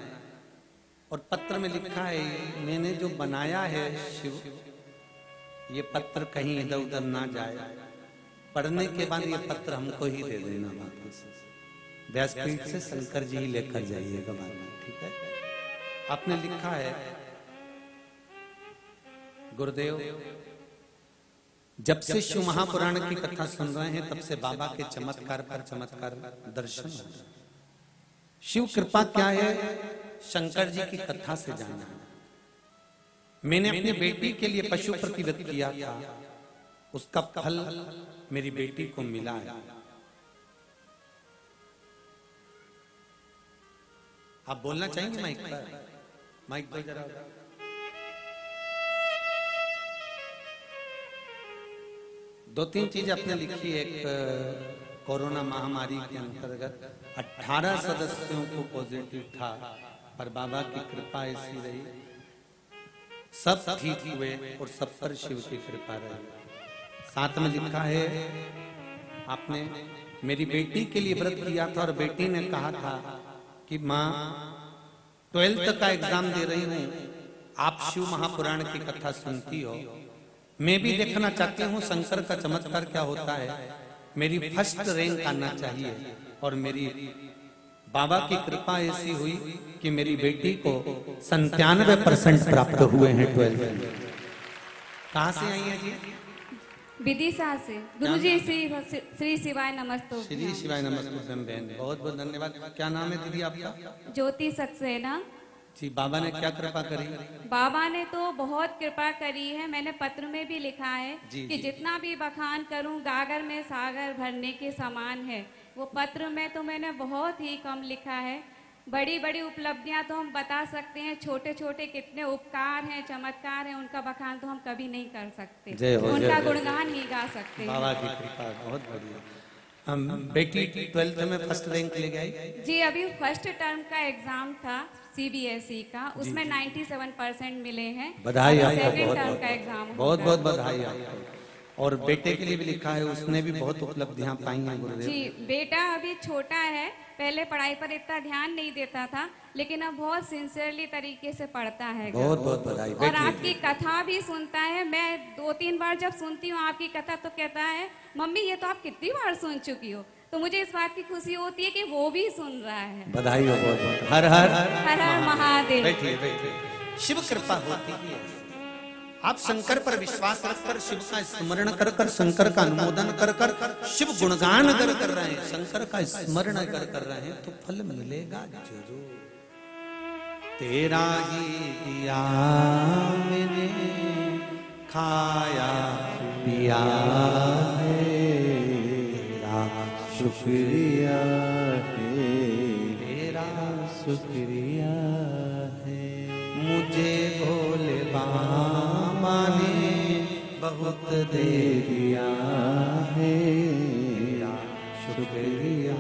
[SPEAKER 1] और पत्र में लिखा है मैंने जो बनाया है शिव, ये पत्र कहीं इधर उधर ना जाए, पढ़ने के बाद ये पत्र हमको ही दे देना वापस, व्यासपीठ से शंकर जी ही लेकर जाइएगा बाद में, ठीक है? आपने लिखा है गुरुदेव, जब से शिव महापुराण की कथा सुन रहे हैं तब से बाबा के चमत्कार पर चमत्कार दर्शन हो रहे हैं। शिव कृपा क्या है, शंकर जी की कथा से जाना है। मैंने अपनी बेटी के लिए पशु प्रतिव्रत किया था, उसका फल मेरी बेटी को मिला है। आप बोलना चाहेंगे माइक पर? माइक दो जरा। दो तीन चीज आपने लिखी। एक कोरोना महामारी के अंतर्गत 18 सदस्यों को पॉजिटिव था, पर बाबा की कृपा ऐसी रही, सब ठीक हुए और सब पर शिव की कृपा रही। साथ में लिखा है आपने मेरी बेटी के लिए व्रत किया था और बेटी ने कहा था कि माँ 12th का एग्जाम दे रही हूँ, आप शिव महापुराण की कथा सुनती हो, मैं भी देखना चाहती हूँ शंकर का चमत्कार क्या होता है, मेरी फर्स्ट रैंक आना चाहिए। और मेरी बाबा की कृपा ऐसी हुई कि मेरी बेटी को 97% प्राप्त हुए हैं 12th में। कहाँ से आई है जी?
[SPEAKER 5] विदिशा से। गुरुजी श्री शिवाय नमस्तु।
[SPEAKER 1] श्री शिवाय नमस्तुभ्यं बहन, बहुत बहुत धन्यवाद। क्या नाम है दीदी आपका?
[SPEAKER 5] ज्योति सक्सेना
[SPEAKER 1] जी। बाबा ने क्या कृपा करी?
[SPEAKER 5] बाबा ने तो बहुत कृपा करी है। मैंने पत्र में भी लिखा है
[SPEAKER 1] जी,
[SPEAKER 5] कि
[SPEAKER 1] जी।
[SPEAKER 5] जितना भी बखान करूं गागर में सागर भरने के समान है। वो पत्र में तो मैंने बहुत ही कम लिखा है। बड़ी बड़ी उपलब्धियां तो हम बता सकते हैं, छोटे छोटे कितने उपकार हैं, चमत्कार हैं, उनका बखान तो हम कभी नहीं कर सकते।
[SPEAKER 1] जय हो,
[SPEAKER 5] उनका
[SPEAKER 1] जय हो।
[SPEAKER 5] गुणगान ही गा सकते हैं।
[SPEAKER 1] बाबा की कृपा बहुत बढ़िया। हम बेटी 12th में फर्स्ट रैंक ले गई
[SPEAKER 5] जी। अभी फर्स्ट टर्म का एग्जाम था CBSE का, उसमें 97% मिले हैं।
[SPEAKER 1] बधाई आपको,
[SPEAKER 5] सेकंड
[SPEAKER 1] बहुत
[SPEAKER 5] टर्म
[SPEAKER 1] बहुत
[SPEAKER 5] का एग्जाम
[SPEAKER 1] बहुत बहुत बधाई आपको। और बेटे के लिए भी लिखा है, उसने भी बहुत उपलब्धियां पाई हैं गुरुदेव।
[SPEAKER 5] जी। बेटा अभी छोटा है, पहले पढ़ाई पर इतना ध्यान नहीं देता था, लेकिन अब बहुत सिंसियरली तरीके से पढ़ता है।
[SPEAKER 1] बहुत बहुत बधाई।
[SPEAKER 5] और
[SPEAKER 1] बैठिए।
[SPEAKER 5] आपकी कथा भी सुनता है। मैं 2-3 बार जब सुनती हूँ आपकी कथा तो कहता है मम्मी ये तो आप कितनी बार सुन चुकी हो। तो मुझे इस बात की खुशी होती है कि वो भी सुन रहा है।
[SPEAKER 1] बधाई हो बहुत बहुत। हर हर
[SPEAKER 5] हर हर महादेव।
[SPEAKER 1] बैठिए बैठिए। शिव कृपा होती है। आप शंकर पर विश्वास रखकर शिव का स्मरण कर कर, शंकर का अनुमोदन कर कर, शिव गुणगान अगर कर रहे हैं, शंकर का स्मरण अगर कर रहे हैं तो फल मिलेगा जरूर। तेरा ही दिया मैंने खाया पिया है, तेरा
[SPEAKER 3] शुक्रिया है,
[SPEAKER 1] तेरा
[SPEAKER 3] शुक्रिया है।
[SPEAKER 1] मुझे भोले बाबा ने बहुत दे दिया
[SPEAKER 3] है,
[SPEAKER 1] तेरा
[SPEAKER 3] शुक्रिया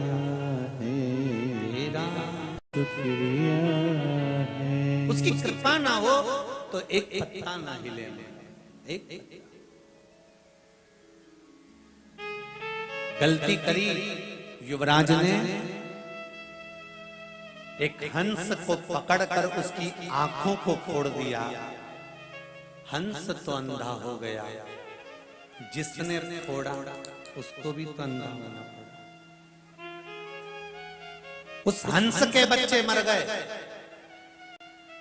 [SPEAKER 3] है,
[SPEAKER 1] तेरा।
[SPEAKER 3] शुक्रिया है।
[SPEAKER 1] उसकी कृपा ना हो तो एक पत्ता ना हिले। एक गलती करी युवराज ने, एक हंस को पकड़कर उसकी आंखों को फोड़ दिया। हंस तो अंधा हो गया, जिसने फोड़ा उसको भी तो अंधा होना पड़ा। उस हंस के बच्चे मर गए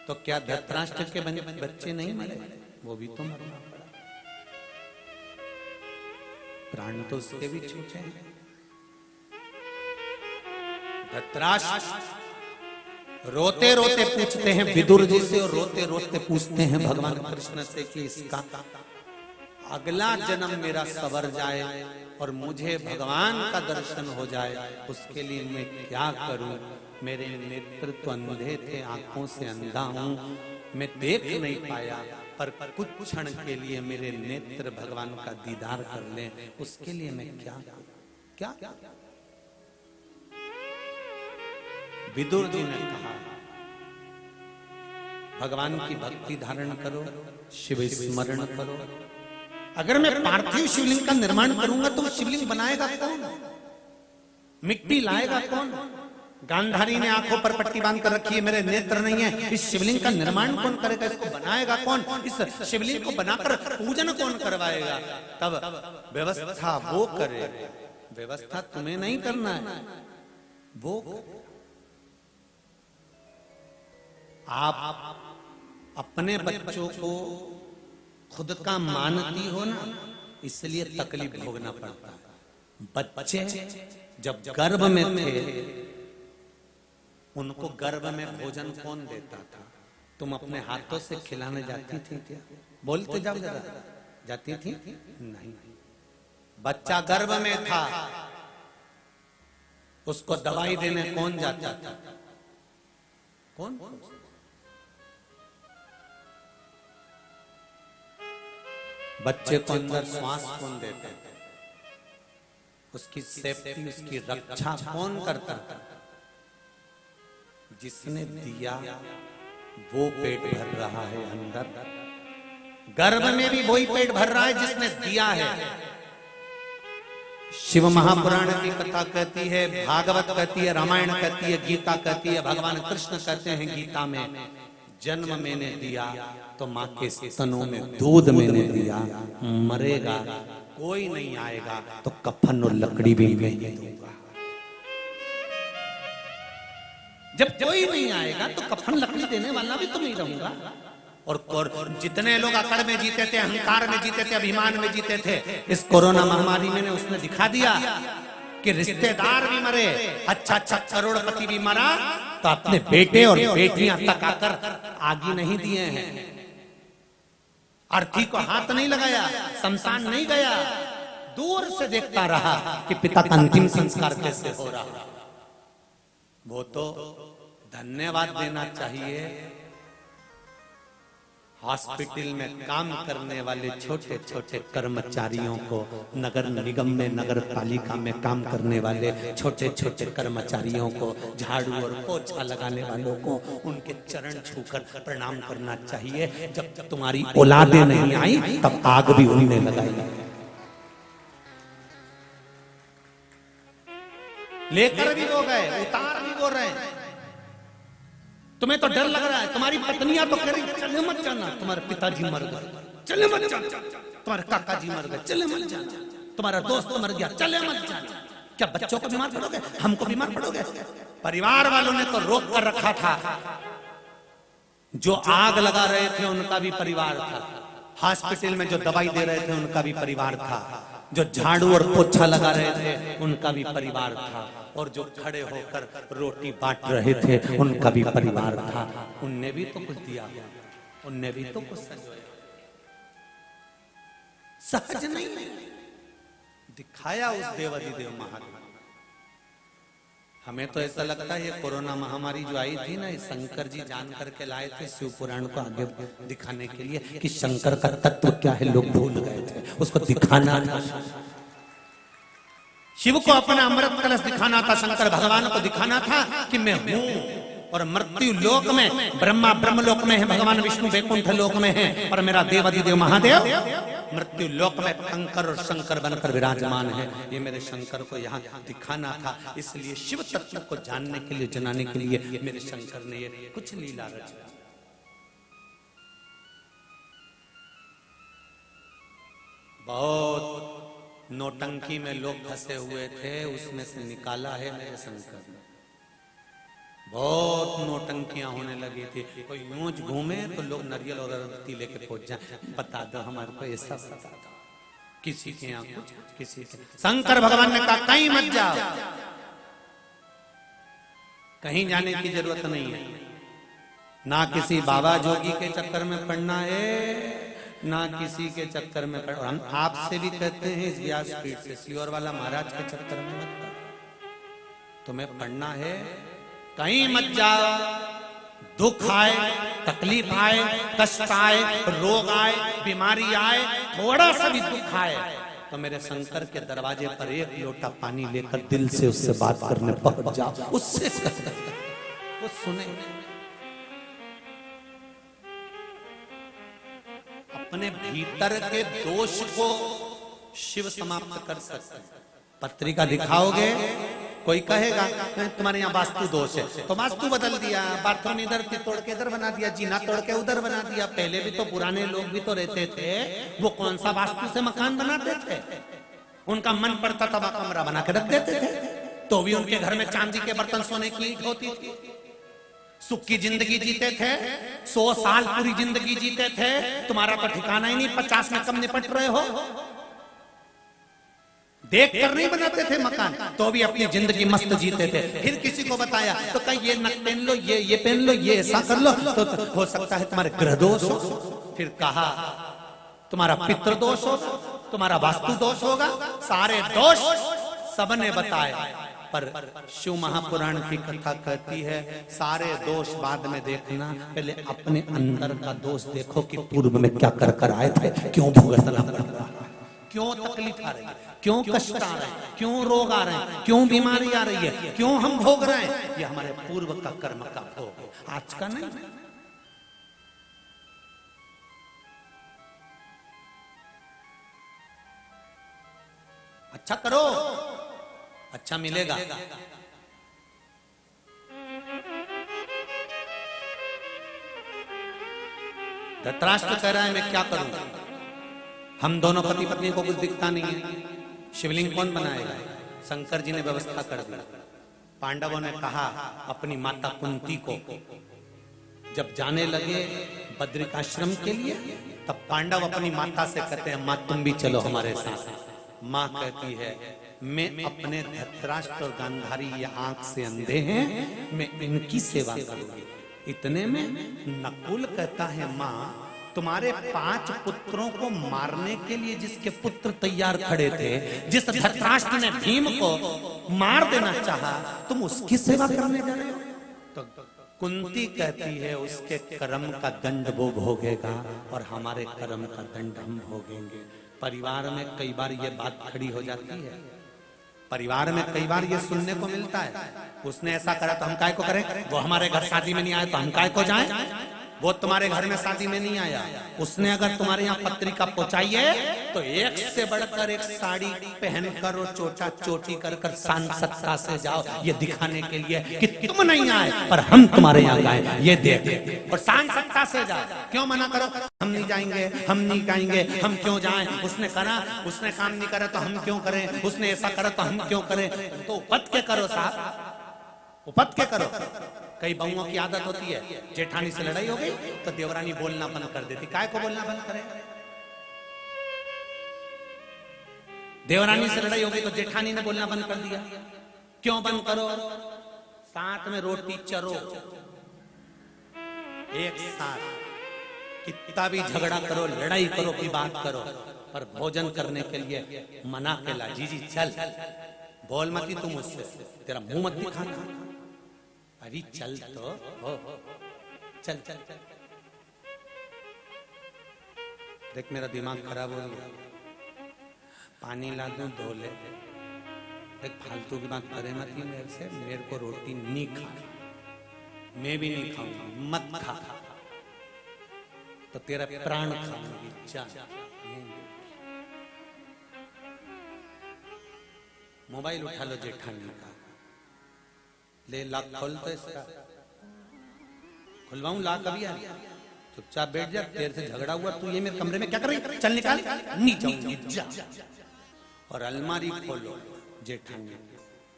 [SPEAKER 1] तो क्या धृतराष्ट्र के बच्चे नहीं मरे? वो भी तो मरना पड़ा, प्राण तो उसके भी छूटे हैं। धृतराष्ट्र रोते रोते पूछते हैं विदुर जी से, और रोते रोते पूछते हैं भगवान कृष्ण से कि इसका अगला जन्म मेरा सवर जाए और मुझे भगवान का दर्शन हो जाए, उसके लिए मैं क्या करूं? मेरे नेत्र तो अंधे थे, आंखों से अंधा हूं, मैं देख नहीं पाया, पर कुछ क्षण के लिए मेरे नेत्र भगवान का दीदार कर लें, उसके लिए मैं क्या क्या विदुर जी ने कहा, भगवान की भक्ति धारण करो, शिव स्मरण करो। अगर मैं पार्थिव शिवलिंग का निर्माण करूंगा तो शिवलिंग बनाएगा कौन? मिट्टी लाएगा कौन? गांधारी ने आंखों पर पट्टी बांध कर रखी है, मेरे नेत्र नहीं है, इस शिवलिंग का निर्माण कौन करेगा? इसको बनाएगा कौन? इस शिवलिंग को बनाकर पूजन कौन करवाएगा? तब व्यवस्था वो करे, व्यवस्था तुम्हें नहीं करना है, वो आप अपने बच्चों को खुद का मानती हो ना, इसलिए तकलीफ भोगना पड़ता है। बच्चे जब गर्भ में थे, उनको गर्भ में भोजन कौन देता था? तुम अपने हाथों से खिलाने जाती थी क्या? बोलते जाओ जरा, जाती थी? नहीं। बच्चा गर्भ में था, उसको दवाई देने कौन जाता था? कौन? बच्चे को अंदर श्वास कौन देता था? उसकी सेफ्टी, उसकी रक्षा कौन करता था? जिसने दिया वो पेट भर रहा है अंदर, गर्भ में भी वही पेट भर रहा है जिसने दिया है। शिव महापुराण की कथा कहती है, भागवत कहती है, रामायण कहती है, गीता कहती है, भगवान कृष्ण कहते हैं गीता में, जन्म मैंने दिया तो माँ के स्तनों में दूध मैंने दिया, मरेगा कोई नहीं आएगा तो कफन और लकड़ी भी मैं ही दूंगा। जब कोई नहीं आएगा तो कफन लकड़ी देने वाला भी तो नहीं रहूंगा। और जितने लोग अकड़ में जीते थे, अहंकार में जीते थे, अभिमान में जीते थे, इस कोरोना महामारी में उसने दिखा दिया कि रिश्तेदार भी मरे, अच्छा करोड़पति भी मरा, तो अपने बेटे और बेटियां तक आकर आगे नहीं दिए हैं, अर्थी को हाथ नहीं लगाया, शमशान नहीं गया, दूर से देखता रहा कि पिता का अंतिम संस्कार कैसे हो रहा। वो तो धन्यवाद देना चाहिए हॉस्पिटल में काम करने वाले छोटे छोटे कर्मचारियों को, नगर निगम में, नगर पालिका में काम करने वाले छोटे छोटे कर्मचारियों को, झाड़ू और पोछा लगाने वालों को, उनके चरण छूकर प्रणाम करना चाहिए। जब तुम्हारी औलादे नहीं आई तब आग भी उनने लगाई, लेकर भी वो गए, उतार भी वो रहे। तुम्हें तो डर लग रहा है, तुम्हारी पत्नियां तो कह रही चले मत जाना, तुम्हारे पिताजी मर गए, चले मत जाना, तुम्हारे काका जी मर गए, चले मत जाना, तुम्हारा दोस्त मर गया, चले मत जाना। क्या बच्चों को बीमार पड़ोगे? हमको बीमार पड़ोगे? परिवार वालों ने तो रोक कर रखा था। जो आग लगा रहे थे उनका भी परिवार था, हॉस्पिटल में जो दवाई दे रहे थे उनका भी परिवार था, जो झाड़ू और पोछा लगा रहे थे उनका भी परिवार था, और जो खड़े होकर रोटी बांट रहे थे उनका भी परिवार था। उनने भी तो कुछ दिया, उनने भी तो कुछ संजोया। सहज नहीं दिखाया उस देवाधिदेव महादेव। हमें तो ऐसा लगता है ये कोरोना महामारी जो आई थी ना, शंकर जी जान करके लाए थे शिव पुराण को आगे दिखाने के लिए कि शंकर का तत्व क्या है, लोग भूल गए थे, उसको दिखाना था। शिव को अपना अमृत कलश दिखाना था, शंकर भगवान को दिखाना था कि मैं हूं। और मृत्यु लोक में ब्रह्मा ब्रह्मलोक में है, भगवान विष्णु वैकुंठ लोक में है, और मेरा देवाधिदेव महादेव मृत्यु लोक में कंकर और शंकर बनकर विराजमान है। ये मेरे शंकर को यहाँ दिखाना था, इसलिए शिव तत्व को जानने के लिए, जनाने के लिए मेरे शंकर ने ये कुछ लीला रचा। बहुत नौटंकी में लोग फंसे हुए थे, उसमें से निकाला है मेरे शंकर ने। बहुत नौटंकियां होने लगी थी, कोई यूं घूमे तो लोग नारियल और अगरबत्ती लेके पहुंच जाए, बता दो हमारे को ऐसा पता दो, किसी के यहाँ कुछ, किसी के। शंकर भगवान ने कहा कहीं मत जाओ, कहीं जाने की जरूरत नहीं है, ना किसी बाबा जोगी के चक्कर में पड़ना है, ना किसी के चक्कर में पड़। हम आपसे भी कहते हैं इस व्यासपीठ से, सियोर वाला महाराज के चक्कर में मत पड़ो, तुम्हें पढ़ना है कहीं मत जाओ, दुख आए, तकलीफ आए, कष्ट आए, रोग आए, बीमारी आए, थोड़ा सा भी दुख आए तो मेरे शंकर के दरवाजे पर एक लोटा पानी लेकर दिल से उससे बात करने पहुंच जाओ, उससे वो सुने। अपने भीतर के दोष को शिव समाप्त कर सकते हैं। पत्रिका दिखाओगे, कोई कहेगा तुम्हारे यहाँ वास्तु दोष है, तो वास्तु बदल दिया, बाथरूम इधर तोड़ के इधर बना दिया, जीना तोड़ के उधर बना दिया। पहले भी तो पुराने लोग भी तो रहते थे, वो कौन सा वास्तु से मकान बनाते थे? उनका मन पड़ता था वहां कमरा बना के रख देते थे, तो भी उनके घर में चांदी के बर्तन, सोने की ईंट होती थी। सुख की जिंदगी जीते थे, 100 साल पूरी जिंदगी जीते थे। तुम्हारा तो ठिकाना ही नहीं, 50 में कम निपट रहे हो। देख कर नहीं बनाते थे मकान, तो भी अपनी जिंदगी मस्त जीते थे। फिर किसी को बताया तो कहीं ये नक पहन लो, ये पहन लो, ये ऐसा कर लो, तो हो सकता है तुम्हारे ग्रह दोष हो। फिर कहा तुम्हारा पितृ दोष होगा, तुम्हारा वास्तु दोष होगा, सारे दोष सबने बताए। पर शिव महापुराण की कथा कहती है सारे दोष बाद में देखना, पहले अपने अंदर का दोष देखो कि पूर्व में क्या कर कर आए थे, क्यों भुगतना पड़ रहा, क्यों तकलीफ आ रही है, क्यों कष्ट आ रहे हैं, क्यों रोग आ रहे हैं, क्यों बीमारी आ रही है, क्यों हम भोग रहे हैं। ये हमारे पूर्व का कर्म का भोग है, आज का नहीं। अच्छा करो, अच्छा मिलेगा। धृतराष्ट्र कह रहा है मैं क्या करूं, हम दोनों पति पत्नी को कुछ दिखता नहीं है, शिवलिंग कौन बनाएगा? शंकर जी ने व्यवस्था कर दी। पांडवों ने कहा अपनी माता कुंती को, जब जाने लगे बद्रिकाश्रम के लिए, तब पांडव अपनी माता से कहते हैं माँ तुम भी चलो हमारे साथ। माँ कहती है मैं अपने धृतराष्ट्र और गांधारी ये आंख से अंधे हैं, मैं इनकी सेवा करूंगी। इतने में नकुल कहता है माँ तुम्हारे 5 पुत्रों को मारने के लिए जिसके पुत्र तैयार खड़े थे, जिस धृतराष्ट्र ने भीम को मार देना चाहा, तुम उसकी सेवा करने जा रहे हो? तो कुंती कहती है उसके कर्म का दंड वो भोगेगा और हमारे कर्म का दंड हम भोगेंगे। परिवार में कई बार ये बात खड़ी हो जाती है, परिवार में कई बार ये सुनने को मिलता है उसने ऐसा करा तो हम काय को करें, वो हमारे घर शादी में नहीं आया तो हम काय को जाएं, वो तुम्हारे घर में शादी में नहीं आया, उसने अगर तुम्हारे यहाँ पत्रिका पहुंचाई है तो एक से बढ़कर एक साड़ी पहनकर और चोटा चोटी कर कर शान सत्ता से जाओ, ये दिखाने के लिए कि तुम नहीं आए पर हम तुम्हारे यहाँ गए, ये देख, और शान सत्ता से जाओ। क्यों मना करो, हम नहीं जाएंगे, हम नहीं जाएंगे, हम क्यों जाएं? उसने करा, उसने काम नहीं करा तो हम क्यों करें, उसने ऐसा करा तो हम क्यों करें? तो उपत के करो साहब, उपत के करो। कई बहुओं की आदत होती है, जेठानी से लड़ाई हो गई तो देवरानी बोलना बंद कर देती। काय को बोलना बंद करे? देवरानी से लड़ाई हो गई तो जेठानी ने बोलना बंद कर दिया। क्यों बंद करो? साथ में रोटी चरो, एक साथ कितना भी झगड़ा करो, लड़ाई करो की बात करो, पर भोजन करने के लिए मना के ला। जी चल, बोल मती तुम उससे, तेरा मुंह मत दिखाना। अरे चल तो हो, चल चल चल। देख मेरा दिमाग खराब हो गया, पानी ला दूं धो ले। देख फालतू की बात करे मत मेरे से, मेरे को रोटी नहीं खा, मैं भी नहीं खाऊंगा, मत खा, तो तेरा प्राण खाऊंगी। जा मोबाइल उठा लो जेठानी का, ले लाख खोल तो इसका, खुलवाऊं लाख अभी? चुपचाप बैठ जा, तेरे से झगड़ा हुआ, तू ये मेरे कमरे में क्या कर रही? चल निकाल, नहीं जाऊंगी, जा। और अलमारी खोलो, जेठानी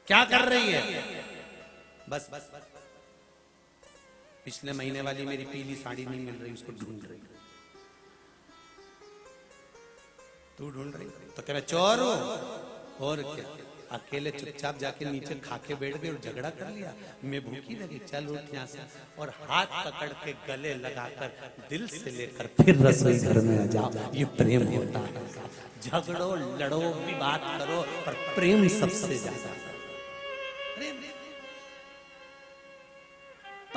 [SPEAKER 1] क्या कर रही है? बस पिछले महीने वाली मेरी पीली साड़ी नहीं मिल रही, उसको ढूंढ रही। तू ढूंढ रही तो क्या मैं चोर हूं? और क्या, अकेले चुपचाप जाके नीचे खाके बैठ गए और झगड़ा कर लिया। मैं भूखी लगी, चल उठ यहाँ से, और हाथ पकड़ के गले लगाकर दिल से लेकर फिर रसोई घर में आ जाओ। ये प्रेम होता है। झगड़ो लड़ो भी बात करो, पर प्रेम सबसे ज्यादा।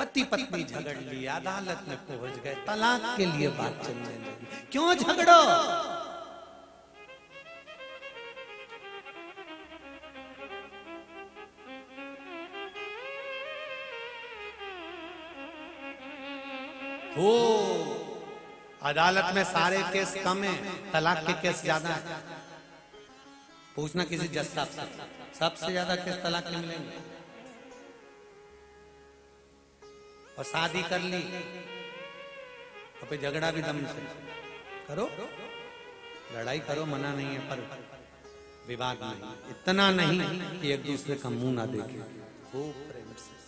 [SPEAKER 1] पति पत्नी झगड़ ली, अदालत में पहुंच गए, तलाक के लिए बात चलने लगी। क्यों झगड़ो? हो अदालत में सारे केस कम है, तलाक के केस ज्यादा है। पूछना किसी जज साहब से, सबसे ज्यादा केस तलाक के मिलेंगे। और शादी कर ली और फिर झगड़ा भी दम से करो, लड़ाई करो, मना नहीं है, पर विवाद नहीं, इतना नहीं कि एक दूसरे का मुंह ना देखे, खूब प्रेम से।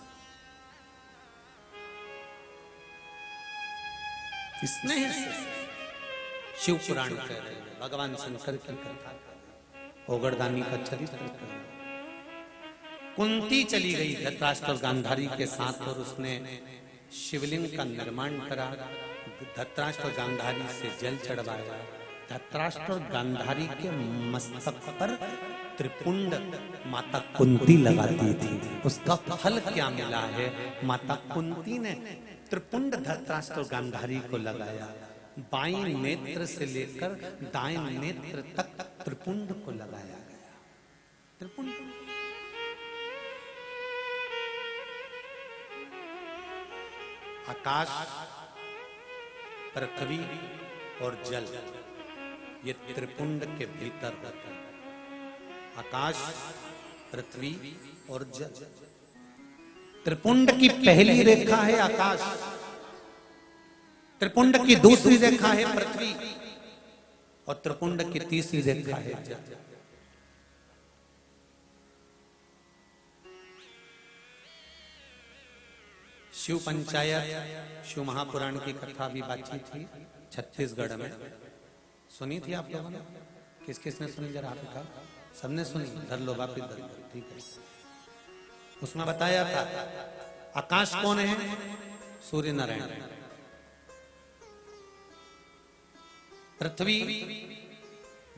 [SPEAKER 1] स्नेह से शिव पुराण कह रहे हैं, भगवान शंकर की कथा, ओगरदानी का चरित्र कर रहे हैं। कुंती चली गई धृतराष्ट्र और गांधारी के साथ और उसने शिवलिंग का निर्माण करा, धृतराष्ट्र और गांधारी से जल चढ़वाया। धृतराष्ट्र और गांधारी के मस्तक पर त्रिपुंड माता कुंती लगाती थी। उसका फल क्या मिला है? माता कुंती ने त्रिपुंड धृतराष्ट्र और गांधारी को लगाया। बाईं नेत्र से लेकर दाएं नेत्र तक त्रिपुंड को लगाया गया। त्रिपुंड आकाश, पृथ्वी और जल, ये त्रिपुंड के भीतर होता है। आकाश, पृथ्वी और जल। त्रिपुंड की पहली रेखा है आकाश, त्रिपुंड की दूसरी रेखा है पृथ्वी और त्रिपुंड की तीसरी रेखा है जल। शिव पंचायत, शिव महापुराण की कथा भी बातचीत थी छत्तीसगढ़ में, सुनी थी आप लोगों ने? किस किस ने सुनी? जरा आप उठा, सबने सुनी? धर लो वापिस धर लो, ठीक है। उसमें बताया था आकाश कौन है? सूर्य नारायण। पृथ्वी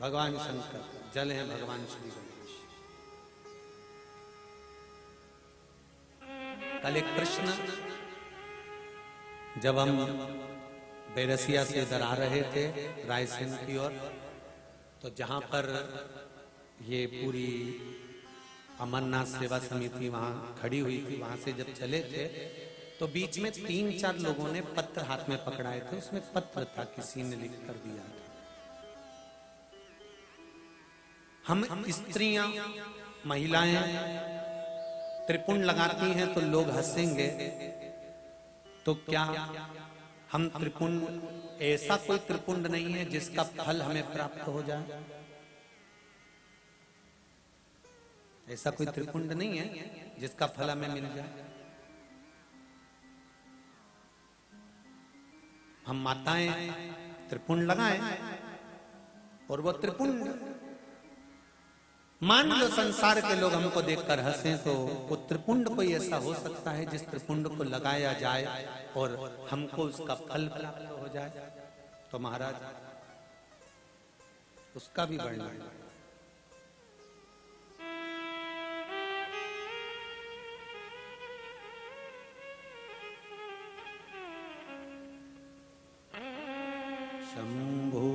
[SPEAKER 1] भगवान शंकर, जल है भगवान श्री गणेश। कल एक प्रश्न, जब हम बेरसिया से इधर आ रहे थे रायसेन की ओर, तो जहां पर ये पूरी अमरनाथ सेवा समिति वहां खड़ी हुई थी, वहां से जब चले थे तो बीच में 3-4 लोगों ने पत्र हाथ में पकड़ाए थे। उसमें पत्र था, किसी ने लिख कर दिया था, हम स्त्रियां महिलाएं त्रिपुंड लगाती हैं तो लोग हंसेंगे, तो क्या हम त्रिपुंड, ऐसा कोई त्रिपुंड नहीं है जिसका फल हमें प्राप्त हो जाए? ऐसा कोई त्रिपुंड नहीं है जिसका फल हमें मिल जाए। हम माताएं त्रिपुंड लगाएं और वो त्रिपुंड, मान लो संसार के लोग हमको देखकर हंसें, तो वो त्रिपुंड कोई ऐसा हो सकता है जिस त्रिपुंड को लगाया जाए और हमको उसका फल प्राप्त हो जाए? तो महाराज उसका भी वर्णन है। शंभो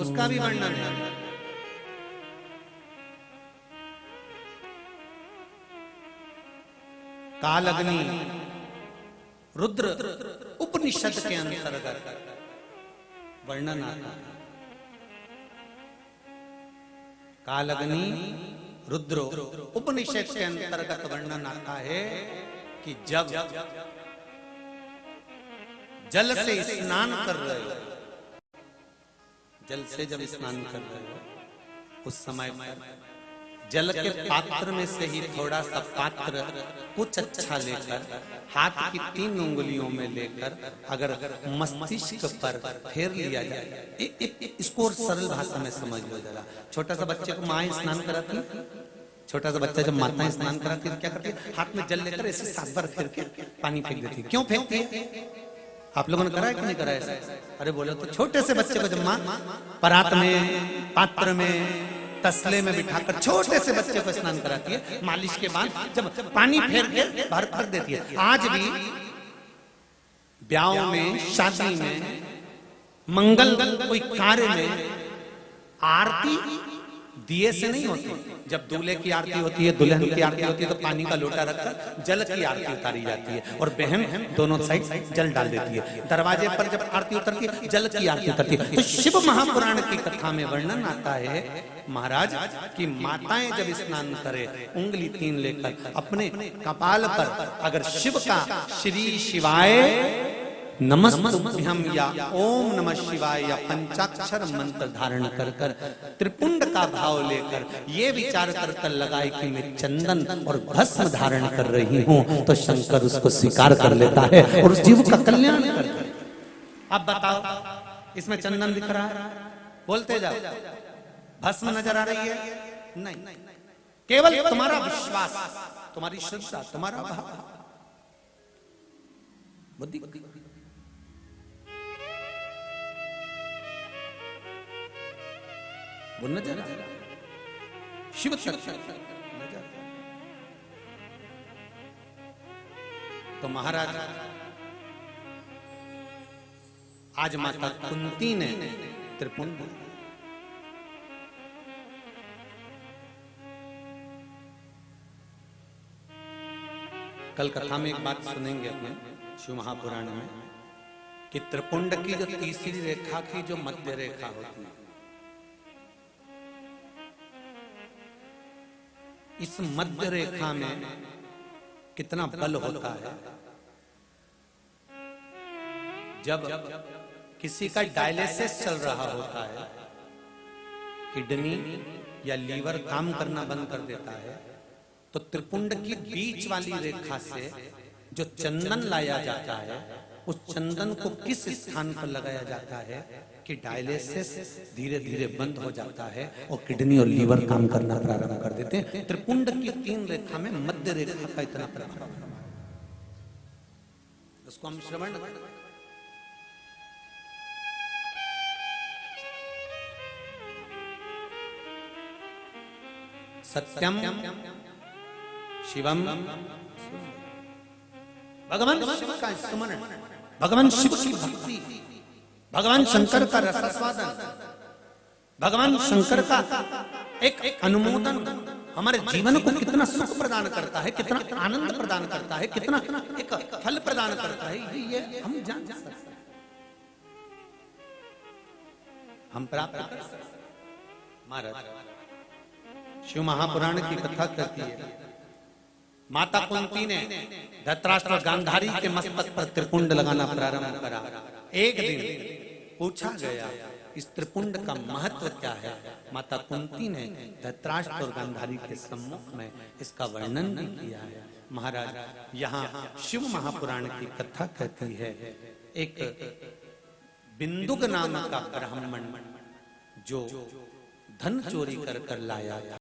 [SPEAKER 1] उसका भी वर्णन है। कालग्नि रुद्र उपनिषद के अंतर्गत वर्णन आता है। कालग्नि रुद्र उपनिषद के अंतर्गत वर्णन आता है कि जब जल से स्नान कर रहे हो, जल से जब स्नान कर रहे हो, उस समय जल के पात्र में से ही थोड़ा सा पात्र कुछ अच्छा लेकर हाथ की 3 उंगलियों में लेकर अगर मस्तिष्क पर फेर लिया जाए, इसको और सरल भाषा में समझ लो जरा। छोटा सा बच्चे को माँ स्नान कराती है, छोटा सा बच्चा जब माता स्नान कराती है क्या करती है, हाथ में जल लेकर ऐसे 7 बार फेर के पानी फेंक देती है। क्यों फेंकती है? आप लोगों ने करा है कि नहीं करा है? अरे बोलो तो, छोटे से बच्चे को जब माँ परात में, पात्र में, तसले में बिठाकर छोटे से बच्चे को स्नान कराती है, मालिश के बाद जब पानी फेर के बाहर फेंक देती है। आज भी ब्याह में, शादी में, मंगल कोई कार्य में आरती दिए से नहीं होती। जब दूल्हे की आरती होती है, दुल्हन की आरती होती है, तो पानी का लोटा रखकर जल की आरती उतारी जाती है और बहन दोनों साइड जल डाल देती है। दरवाजे पर जब आरती उतरती है, जल की आरती उतरती है। तो शिव महापुराण की कथा में वर्णन आता है महाराज कि माताएं जब स्नान करे, उंगली 3 लेकर अपने कपाल पर अगर शिव का श्री शिवाय नमस्तुभ्यं या ओम नमः शिवाय या पंचाक्षर मंत्र धारण कर कर त्रिपुंड का भाव लेकर ये विचार कर लगाए कि मैं चंदन और भस्म धारण कर रही हूँ, तो शंकर उसको स्वीकार कर लेता है और उस जीव का कल्याण करता है। अब बताओ, इसमें चंदन दिख रहा है? बोलते जाओ। भस्म नजर आ रही है? नहीं, केवल तुम्हारा विश्वास, तुम्हारी श्रद्धा, तुम्हारा भाव, बुद्धि। वो नजर आ रहा है, शिव तक। तो महाराज आज माता कुंती ने त्रिपुंड, कल कथा में एक बात सुनेंगे अपने शिव महापुराण में कि त्रिपुंड की जो तीसरी रेखा की जो मध्य रेखा होती है, इस मध्य रेखा में कितना बल होता है। जब किसी का डायलिसिस चल रहा होता है, किडनी या लीवर काम करना बंद कर देता है, तो त्रिपुंड की बीच वाली रेखा से जो चंदन लाया जाता है, उस चंदन को किस स्थान पर लगाया जाता है कि डायलिसिस धीरे धीरे बंद हो जाता है और किडनी और लीवर काम करना प्रारंभ कर देते हैं। त्रिपुंड की 3 रेखा में मध्य रेखा का इतना प्रभाव, उसको हम श्रवण सत्यम शिवम, भगवान शिव का स्मरण, भगवान शिव की भक्ति, भगवान शंकर का रसास्वादन, भगवान शंकर का एक अनुमोदन हमारे जीवन को कितना सुख प्रदान करता है, कितना आनंद प्रदान करता है, कितना एक फल प्रदान करता है, ये हम जान सकते हैं, हम प्राप्त कर सकते हैं। महाराज शिव महापुराण की कथा कहती है, माता कुंती ने धृतराष्ट्र गांधारी के मस्तक पर त्रिपुंड लगाना प्रारंभ करा। एक दिन पूछा गया इस त्रिपुंड का महत्व क्या है। माता कुंती ने धृतराष्ट्र और गांधारी के सम्मुख में इसका वर्णन भी किया है। महाराज यहाँ शिव महापुराण की कथा कहती है, एक बिंदुक नाम का ब्राह्मण जो धन चोरी कर लाया था,